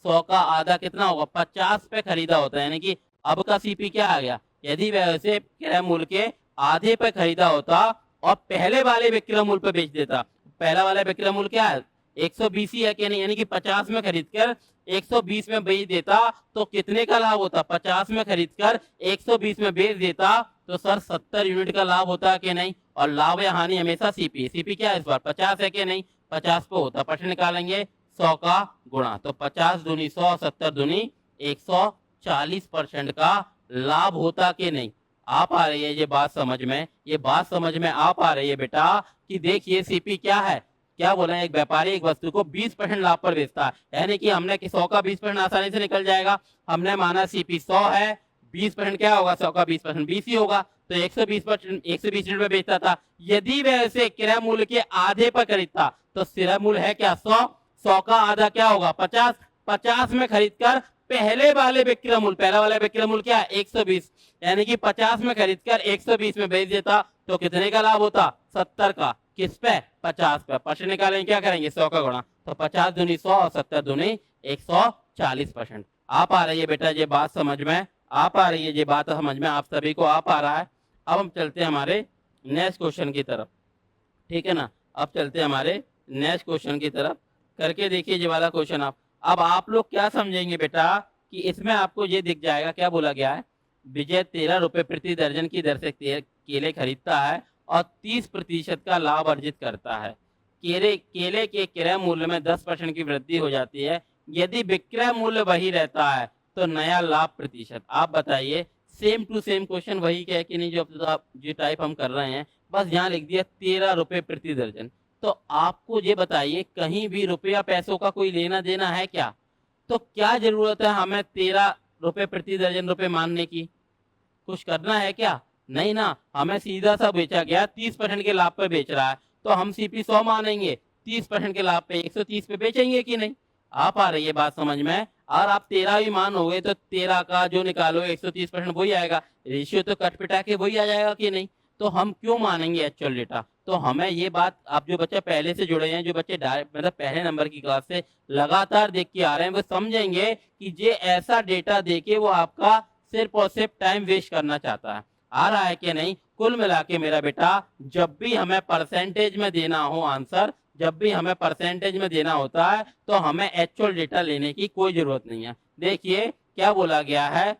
100 का आधा कितना होगा, 50 पे खरीदा होता है। यानी कि अब का सीपी क्या आ गया, यदि वह इसे क्रय मूल्य के आधे पे खरीदा होता और पहले वाले विक्रय मूल्य पे बेच देता। पहला वाला विक्रय मूल्य क्या है, 120 ही है कि नहीं, यानी कि 50 में खरीदकर 120 में बेच देता तो कितने का लाभ होता, 50 में खरीदकर 120 में बेच देता तो सर 70 यूनिट का लाभ होता है कि नहीं। और लाभ या हानि हमेशा सीपी क्या है इस बार 50 है कि नहीं, 50 पे होता, परसेंट निकालेंगे 100 का गुणा, तो 50 दूनी 100, 70 दूनी 140% का लाभ होता कि नहीं। आ पा रही है ये बात समझ में, ये बात समझ में आ पा रही है बेटा कि देखिए सीपी क्या है, क्या बोला है, एक व्यापारी एक वस्तु को 20% लाभ पर बेचता है, यानी कि हमने 100 का 20% आसानी से निकल जाएगा। हमने माना सीपी 100 है, 20% क्या होगा, 100 का 20% 20 ही होगा, तो 120% 120 यूनिट में बेचता था। यदि वह इसे क्रय मूल्य के आधे पर खरीदता तो क्रय मूल्य है क्या 100, 100 का आधा क्या होगा 50, 50 में खरीदकर पहले वाले विक्रय मूल्य, पहला वाला विक्रय मूल्य क्या है 120, यानी कि 50 में खरीदकर 120 में बेच देता तो कितने का लाभ होता 70 का, किस पे 50 पे, परसेंट निकालेंगे क्या करेंगे 100 का गुणा, तो 50 दूनी 100 और 70 दूनी 140%। आ पा रही है बेटा ये बात समझ में, आ पा रही है ये बात समझ में, आप सभी को आ पा रहा है। अब हम चलते हैं हमारे नेक्स्ट क्वेश्चन की तरफ, ठीक है ना। अब चलते हैं हमारे नेक्स्ट क्वेश्चन की तरफ। करके देखिए ये वाला क्वेश्चन आप। अब आप लोग क्या समझेंगे बेटा कि इसमें आपको ये दिख जाएगा, क्या बोला गया है, विजय 13 रुपए प्रति दर्जन की दर से केले खरीदता है और 30% का लाभ अर्जित करता है। केले के क्रय मूल्य में 10% की वृद्धि हो जाती है। यदि विक्रय मूल्य वही रहता है तो नया लाभ प्रतिशत। आप बताइए, सेम टू सेम क्वेश्चन वही क्या है कि नहीं, जो टाइप हम कर रहे हैं, बस यहाँ लिख दिया 13 रुपए प्रति दर्जन। तो आपको ये बताइए, कहीं भी रुपया पैसों का कोई लेना देना है क्या, तो क्या जरूरत है हमें 13 रुपए प्रति दर्जन रुपए मानने की, कुछ करना है क्या, नहीं ना। हमें सीधा सा बेचा गया 30% के लाभ पे बेच रहा है, तो हम सीपी 100 मानेंगे, 30% के लाभ पे 130 पे बेचेंगे कि नहीं। आप आ रही है बात समझ में, और आप 13 भी मानोगे तो 13 का जो निकालो 130% वही आएगा, रेशियो तो कट पिटा के वही आ जाएगा कि नहीं। तो हम क्यों मानेंगे एक्चुअल डेटा। तो हमें ये बात, आप जो बच्चे पहले से जुड़े हैं, जो बच्चे मतलब पहले नंबर की क्लास से लगातार देख के आ रहे हैं, वो समझेंगे कि ये ऐसा डेटा देके वो आपका सिर्फ और सिर्फ टाइम वेस्ट करना चाहता है। आ रहा है कि नहीं। कुल मिला के मेरा बेटा, जब भी हमें परसेंटेज में देना हो आंसर, जब भी हमें परसेंटेज में देना होता है तो हमें एक्चुअल डेटा लेने की कोई जरूरत नहीं है। देखिए क्या बोला गया है,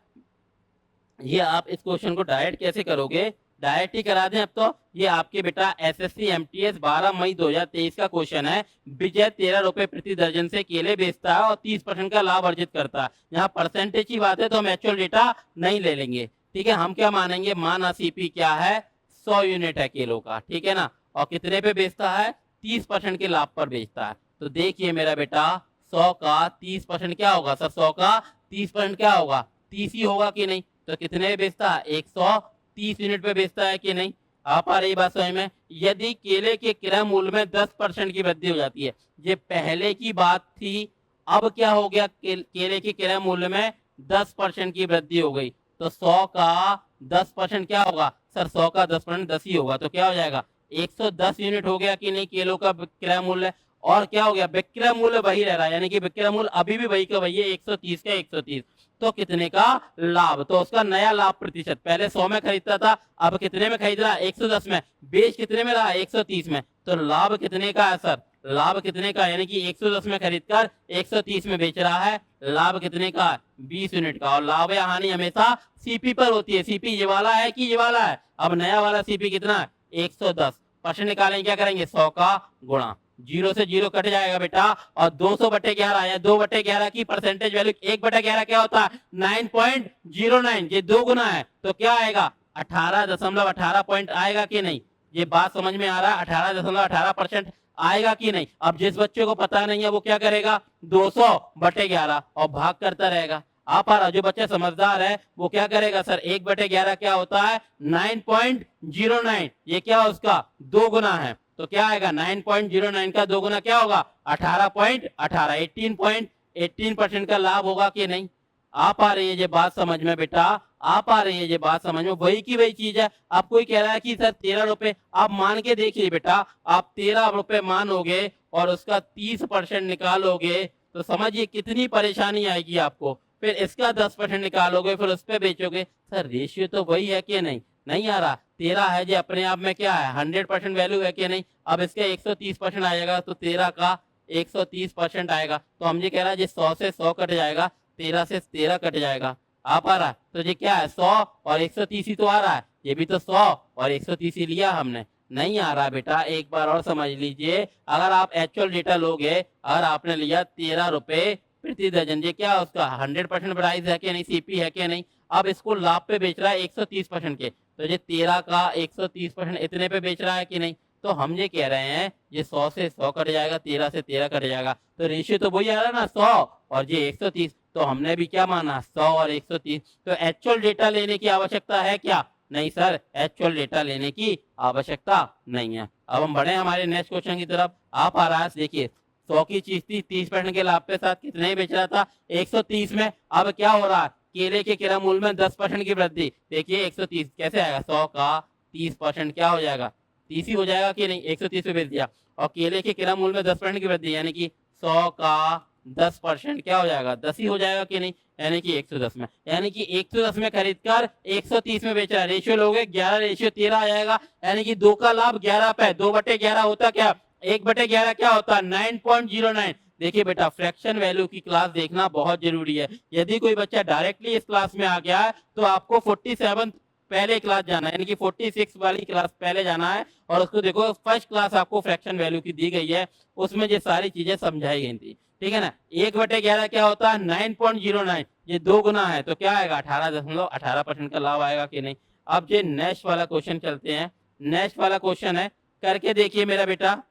ये आप इस क्वेश्चन को डायरेक्ट कैसे करोगे, डायरेक्ट ही करा दें। अब तो ये आपके बेटा एसएससी एमटीएस 12 मई 2023 का क्वेश्चन है। विजय 13 रुपए प्रति दर्जन से केले बेचता है और 30% का लाभ अर्जित करता है। यहाँ परसेंटेज की बात है तो हम एक्चुअल डेटा नहीं ले लेंगे, ठीक है। हम क्या मानेंगे, माना सीपी क्या है 100 यूनिट है केलों का, ठीक है ना, और कितने पे बेचता है 30% के लाभ पर बेचता है। तो देखिए मेरा बेटा, 100 का 30% क्या होगा सर, 100 का 30% क्या होगा 30 ही होगा कि नहीं। तो कितने बेचता है 130 यूनिट पे बेचता है कि नहीं। आप आ रही बात समझ में। यदि केले के क्रय मूल्य में 10% की वृद्धि हो जाती है, ये पहले की बात थी, अब क्या हो गया, केले के क्रय मूल्य में 10% की वृद्धि हो गई, तो 100 का 10% क्या होगा सर 100 का 10% 10 ही होगा, तो क्या हो जाएगा 110 यूनिट हो गया कि नहीं केलों का विक्रय मूल्य। और क्या हो गया विक्रय मूल्य वही रह रहा है, यानी कि विक्रय मूल्य अभी भी वही का वही है 130 का 130। तो कितने का लाभ, तो उसका नया लाभ प्रतिशत, पहले 100 में खरीदता था, अब कितने में खरीद रहा है 110 में, बेच कितने में रहा है 130 में, तो लाभ कितने का है सर, लाभ कितने का, यानी कि 110 में खरीदकर 130 में बेच रहा है, लाभ कितने का 20 यूनिट का। और लाभ या हानि हमेशा सीपी पर होती है, सीपी ये वाला है कि ये वाला है, अब नया वाला सीपी कितना है 110%, निकालेंगे क्या करेंगे 100 का गुणा, जीरो से जीरो कट जाएगा बेटा, और 200/11 या 2/11 की परसेंटेज वैल्यू 1/11 क्या होता है 9.09, ये 2 गुना है, तो क्या आएगा 18.18 पॉइंट आएगा कि नहीं, ये बात समझ में आ रहा है 18.18% आएगा कि नहीं। अब जिस बच्चे को पता नहीं है वो क्या करेगा 200/11 और भाग करता रहेगा। आप जो बच्चा समझदार है वो क्या करेगा सर 1/11 क्या होता है 9.09, ये क्या उसका 2 गुना है, तो क्या आएगा 9.09 का 2 गुना क्या होगा 18.18, 18% का लाभ होगा कि नहीं। आ पा रही है ये बात समझ में बेटा, आ पा रही है ये बात समझ में, वही की वही चीज है। अब कोई कह रहा है कि सर 13 रुपए, आप मान के देखिए बेटा, आप 13 रुपए मानोगे और उसका 30% निकालोगे तो समझिए कितनी परेशानी आएगी आपको, फिर इसका 10% निकालोगे फिर उस पर बेचोगे, सर रेशियो तो वही है कि नहीं, नहीं आ रहा। 13 है जो अपने आप में क्या है 100% वैल्यू है कि नहीं, अब इसका 130% आएगा तो 13 का 130% आएगा, तो हम ये कह रहा है 100 से 100 कट जाएगा, 13 से 13 कट जाएगा, आप आ रहा है, तो ये क्या है 100 और 130 ही तो आ रहा है, ये भी तो 100 और 130 ही लिया हमने, नहीं आ रहा बेटा। एक बार और समझ लीजिए, अगर आप एक्चुअल डेटा लोगे, अगर आपने लिया 13 रुपए प्रति दर्जन, ये क्या उसका 100% प्राइस है कि नहीं, सीपी है कि नहीं, अब इसको लाभ पे बेच रहा है 130% के, तो ये 13 का 130% इतने पे बेच रहा है कि नहीं, तो हम ये कह रहे हैं ये 100 से 100 कट जाएगा, 13 से 13 कट जाएगा, तो रेशियो तो वही आ रहा है ना 100 और ये 130, तो हमने भी क्या माना 100 और 130। तो एक्चुअल डेटा लेने की आवश्यकता है क्या, नहीं सर एक्चुअल डेटा लेने की आवश्यकता नहीं है। अब हम बढ़े हमारे नेक्स्ट क्वेश्चन की तरफ। आप आ रहा है देखिए 100 की चीज थी 30% के लाभ के साथ कितने ही बेच रहा था 130 में, अब क्या हो रहा है केले के क्रय मूल्य में 10% की वृद्धि, देखिए 130 कैसे आएगा 100 का 30% क्या हो जाएगा 30 ही हो जाएगा कि नहीं, 130 पे बेच दिया, और केले के क्रय मूल्य में 10% की वृद्धि यानी कि 100 का 10% क्या हो जाएगा 10 ही हो जाएगा कि नहीं, यानी कि 110 में, यानी कि 110 में खरीद कर 130 में बेचा, रेशियो लोगे 11:13 आ जाएगा, यानी कि 2 का लाभ 11 पे, 2/11 होता क्या 1/11 क्या होता है 9.09। देखिए बेटा फ्रैक्शन वैल्यू की क्लास देखना बहुत जरूरी है, यदि कोई बच्चा डायरेक्टली इस क्लास में आ गया है तो आपको 47 पहले क्लास जाना है, यानी कि 46 वाली क्लास पहले जाना है, और उसको देखो फर्स्ट क्लास आपको फ्रैक्शन वैल्यू की दी गई है, उसमें ये सारी चीजें समझाई गई थी, ठीक है ना। 1/11 क्या होता है 9.09, ये 2 गुना है, तो क्या आएगा 18.18% का लाभ आएगा कि नहीं। अब ये नेक्स्ट वाला क्वेश्चन चलते हैं, नेक्स्ट वाला क्वेश्चन है, करके देखिए मेरा बेटा,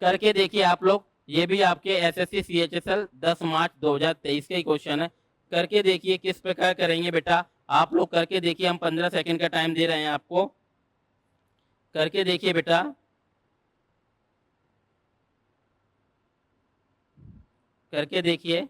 करके देखिए आप लोग, ये भी आपके एसएससी सीएचएसएल 10 मार्च 2023 का ही क्वेश्चन है, करके देखिए किस प्रकार करेंगे बेटा, आप लोग करके देखिए, हम 15 सेकंड का टाइम दे रहे हैं आपको, करके देखिए बेटा, करके देखिए।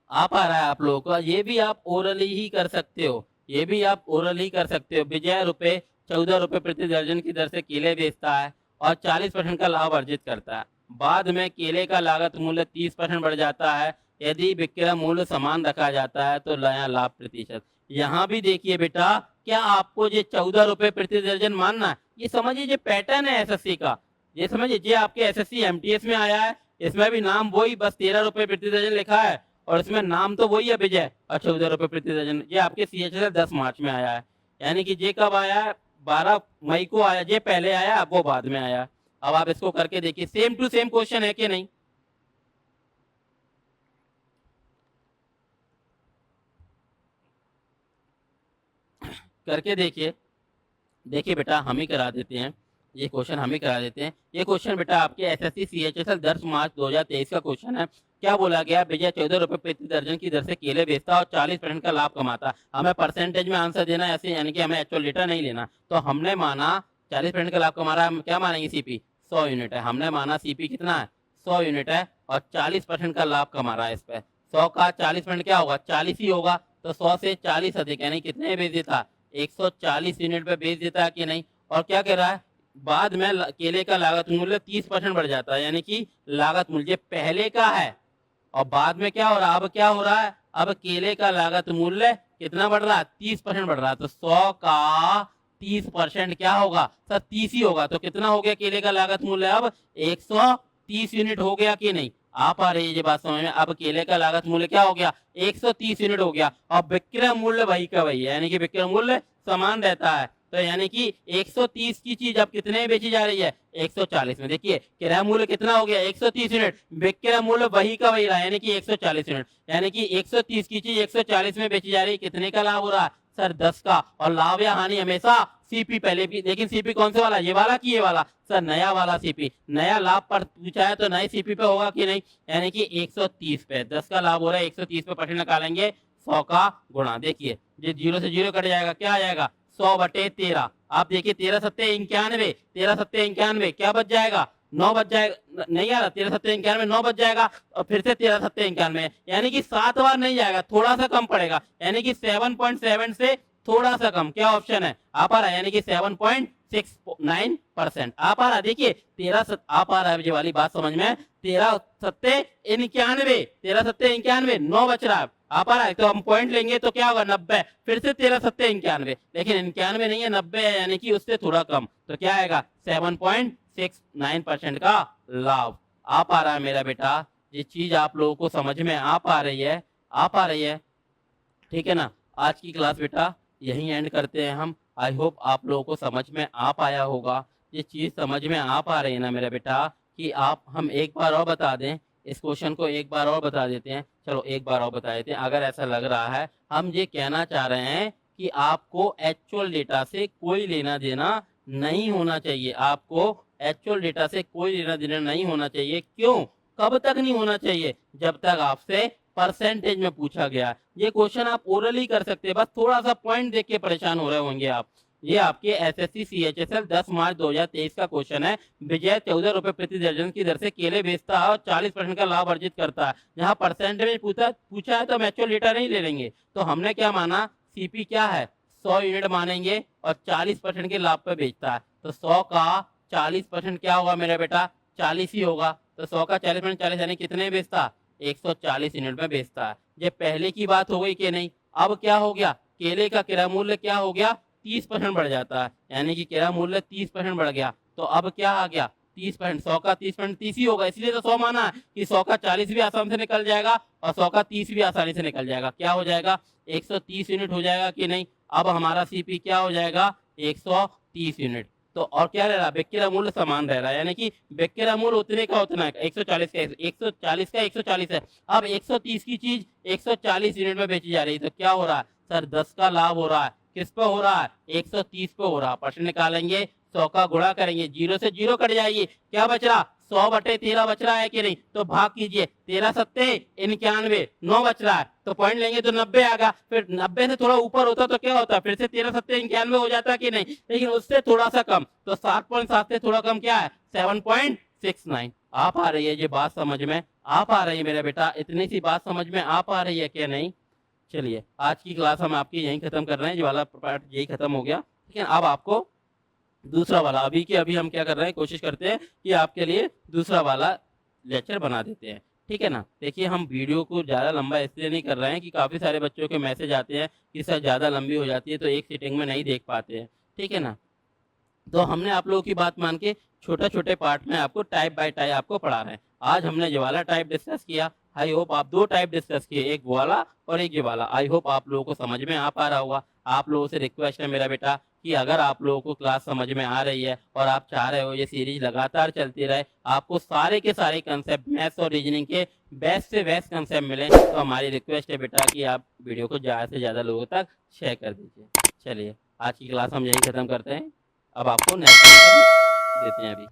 आ पा रहा है आप लोगों को, ये भी आप ओरली ही कर सकते हो, ये भी आप ओरली कर सकते हो। विजय रुपए 14 रुपए प्रति दर्जन की दर से केले बेचता है और 40% का लाभ अर्जित करता है, बाद में केले का लागत मूल्य 30% बढ़ जाता है, यदि विक्रय मूल्य समान रखा जाता है तो नया लाभ प्रतिशत। यहाँ भी देखिए बेटा, क्या आपको ये 14 रुपए प्रति दर्जन मानना है, ये समझिए ये पैटर्न है एसएससी का, ये समझिए ये आपके एसएससी एमटीएस में आया है, इसमें भी नाम वही, बस 13 रुपए प्रति दर्जन लिखा है और इसमें नाम तो वही है विजय, और 14 रुपए प्रति दर्जन, ये आपके सीएचएसएल 10 मार्च में आया है, यानी कि ये कब आया है 12 मई को आया, ये पहले आया वो बाद में आया। अब आप इसको करके देखिए, सेम टू सेम क्वेश्चन है कि नहीं, करके देखिए। देखिए बेटा हम ही करा देते हैं, ये क्वेश्चन हम ही करा देते हैं। ये क्वेश्चन बेटा आपके एसएससी सीएचएसएल 10 मार्च 2023 का क्वेश्चन है। क्या बोला गया, विजय 14 रुपए प्रति दर्जन की दर से केले बेचता और 40% का लाभ कमाता। हमें परसेंटेज में आंसर देना है ऐसे, यानी कि हमें एक्चुअल डेटा नहीं लेना, तो हमने माना 40% का लाभ कमा रहा है, हम क्या मानेंगे सीपी 100 यूनिट है, हमने माना सीपी कितना है 100 यूनिट है और 40% का लाभ कमा रहा है इस पर। 100 का 40% क्या होगा 40 ही होगा, तो 100 से 40 अधिक यानी कितने बेच देता 140 यूनिट पे बेच देता है कि नहीं। और क्या कह रहा है, बाद में केले का लागत मूल्य 30% बढ़ जाता है, यानी कि लागत मूल्य पहले का है और बाद में क्या हो रहा है, अब क्या हो रहा है, अब केले का लागत मूल्य कितना बढ़ रहा है, 30% बढ़ रहा है। तो 100 का 30% क्या होगा सर, 30 ही होगा। तो कितना हो गया केले का लागत मूल्य, अब 130 यूनिट हो गया कि नहीं। आप आ रही है ये बात समझ में। अब केले का लागत मूल्य क्या हो गया, 130 यूनिट हो गया और विक्रय मूल्य वही का वही है, यानी कि विक्रय मूल्य समान रहता है। तो यानी कि 130 की चीज अब कितने में बेची जा रही है, 140 में। देखिए किराया मूल्य कितना हो गया, 130 यूनिट, विक्रय मूल्य वही का वही रहा, यानी कि 140 यूनिट। यानी कि 130 की चीज 140 में बेची जा रही है, कितने का लाभ हो रहा है सर, 10 का। और लाभ या हानि हमेशा सीपी पहले भी, लेकिन सीपी कौन से वाला, ये वाला कि ये वाला सर, नया वाला सीपी। नया लाभ पर पूछा है तो नए सीपी पे होगा कि नहीं, यानी कि 130 पे 10 का लाभ हो रहा है, 130 पे परसेंट निकालेंगे 100 का गुणा। देखिए ये 0 से 0 कट जाएगा, क्या आ जाएगा 100/13। आप देखिए 13 सत्ते 91, 13 सत्ते 91, क्या बच जाएगा 9 बच जाएगा, नहीं आ रहा, 13 सत्ते 91 9 बच जाएगा और फिर से 13 सत्ते 91, यानी कि 7 बार नहीं जाएगा, थोड़ा सा कम पड़ेगा, यानी कि 7.7 से थोड़ा सा कम। क्या ऑप्शन है, आप आ रहा है, यानी कि 7.69% आप आ रहा है। देखिए 13 आप आ रहा है, ये वाली बात समझ में, 13 सत्ते 91, 13 सत्ते 91, 9 बच रहा है, आप आ रहा है। तो हम पॉइंट लेंगे तो क्या होगा 90, फिर से 13 सत्ते 91, लेकिन 91 नहीं है 90 है, यानी कि उससे थोड़ा कम। तो क्या आएगा 7.69% का लाभ। आप आ रहा है मेरा बेटा, ये चीज आप लोगों को समझ में आ पा रही है, आ पा रही है, ठीक है ना। आज की क्लास बेटा यहीं एंड करते हैं हम। आई होप आप लोगों को समझ में आ पाया होगा, ये चीज समझ में आ पा रही है ना मेरा बेटा, कि आप हम एक बार और बता दें, इस क्वेश्चन को एक बार और बता देते हैं। चलो एक बार और बता देते हैं, अगर ऐसा लग रहा है, हम ये कहना चाह रहे हैं कि आपको एक्चुअल डेटा से कोई लेना देना नहीं होना चाहिए, आपको एक्चुअल डेटा से कोई लेना देना नहीं होना चाहिए। क्यों, कब तक नहीं होना चाहिए, जब तक आपसे परसेंटेज में पूछा गया। ये क्वेश्चन आप ओरली कर सकते हैं, बस थोड़ा सा पॉइंट देख के परेशान हो रहे होंगे आप। ये आपके एसएससी सीएचएसएल 10 मार्च 2023 का क्वेश्चन है। विजय 14 रुपए प्रति दर्जन की दर से केले बेचता है और 40% का लाभ अर्जित करता है। जहां परसेंटेज पूछा है तो हम एक्चुअल डेटा नहीं ले लेंगे। तो हमने क्या माना, सीपी क्या है 100 यूनिट मानेंगे और 40% के लाभ पे बेचता है। तो 100 का 40% क्या होगा मेरा बेटा, 40 ही होगा। तो 100 का 40% 40 यानी कितने बेचता, 140 यूनिट में बेचता है। ये पहले की बात हो गई कि नहीं। अब क्या हो गया, केले का क्रय मूल्य क्या हो गया, 30% बढ़ जाता है, यानी कि क्रय मूल्य 30% बढ़ गया। तो अब क्या आ गया 30%, 100 का 30% 30 ही होगा, इसलिए तो 100 माना है कि 100 का 40 भी आसानी से निकल जाएगा और 100 का 30 भी आसानी से निकल जाएगा। क्या हो जाएगा 130 यूनिट हो जाएगा कि नहीं। अब हमारा सीपी क्या हो जाएगा 130 यूनिट। तो और क्या रह रहा, विक्रय मूल्य समान रह रहा है, यानी कि विक्रय मूल्य उतने का उतना है, 140 का 140 का 140 है। अब 130 की चीज 140 यूनिट में बेची जा रही है, तो क्या हो रहा है सर, 10 का लाभ हो रहा है। किस पे हो रहा है, 130 पे हो रहा है। परसेंट निकालेंगे 100 का गुणा करेंगे, 0 से 0 कट जाएगी, क्या बच रहा 100/13 बच रहा है कि नहीं। तो भाग कीजिए, 13 सत्ते 91, 9 बच रहा है, तो पॉइंट लेंगे तो 90 आएगा। फिर 90 से थोड़ा ऊपर होता तो क्या होता, फिर से 13 सत्ते 91 हो जाता कि नहीं, लेकिन उससे थोड़ा सा कम। तो 7.7 से थोड़ा कम क्या है 7.69। आप आ रही है ये बात समझ में, आप आ रही है मेरा बेटा, इतनी सी बात समझ में आप आ रही है क्या नहीं। चलिए आज की क्लास हम आपकी यहीं खत्म कर रहे हैं, ये वाला पार्ट यही खत्म हो गया। ठीक है, अब आपको दूसरा वाला अभी के अभी हम क्या कर रहे हैं, कोशिश करते हैं कि आपके लिए दूसरा वाला लेक्चर बना देते हैं। ठीक है ना। देखिए हम वीडियो को ज़्यादा लंबा इसलिए नहीं कर रहे हैं कि काफ़ी सारे बच्चों के मैसेज आते हैं कि सर ज़्यादा लंबी हो जाती है तो एक सीटिंग में नहीं देख पाते हैं। ठीक है ना। तो हमने आप लोगों की बात मान के छोटे छोटे पार्ट में आपको टाइप बाय टाइप आपको पढ़ा रहे हैं। आज हमने ये वाला टाइप डिस्कस किया। आई होप आप 2 टाइप डिस्कस किए, एक वो वाला और एक ये वाला। आई होप आप लोगों को समझ में आ पा रहा होगा। आप लोगों से रिक्वेस्ट है मेरा बेटा कि अगर आप लोगों को क्लास समझ में आ रही है और आप चाह रहे हो ये सीरीज लगातार चलती रहे, आपको सारे के सारे कंसेप्ट मैथ्स और रीजनिंग के बेस्ट से बेस्ट कंसेप्ट मिले, तो हमारी रिक्वेस्ट है बेटा कि आप वीडियो को ज़्यादा से ज़्यादा लोगों तक शेयर कर दीजिए। चलिए आज की क्लास हम यही खत्म करते हैं। अब आपको नेक्स्ट देते हैं अभी।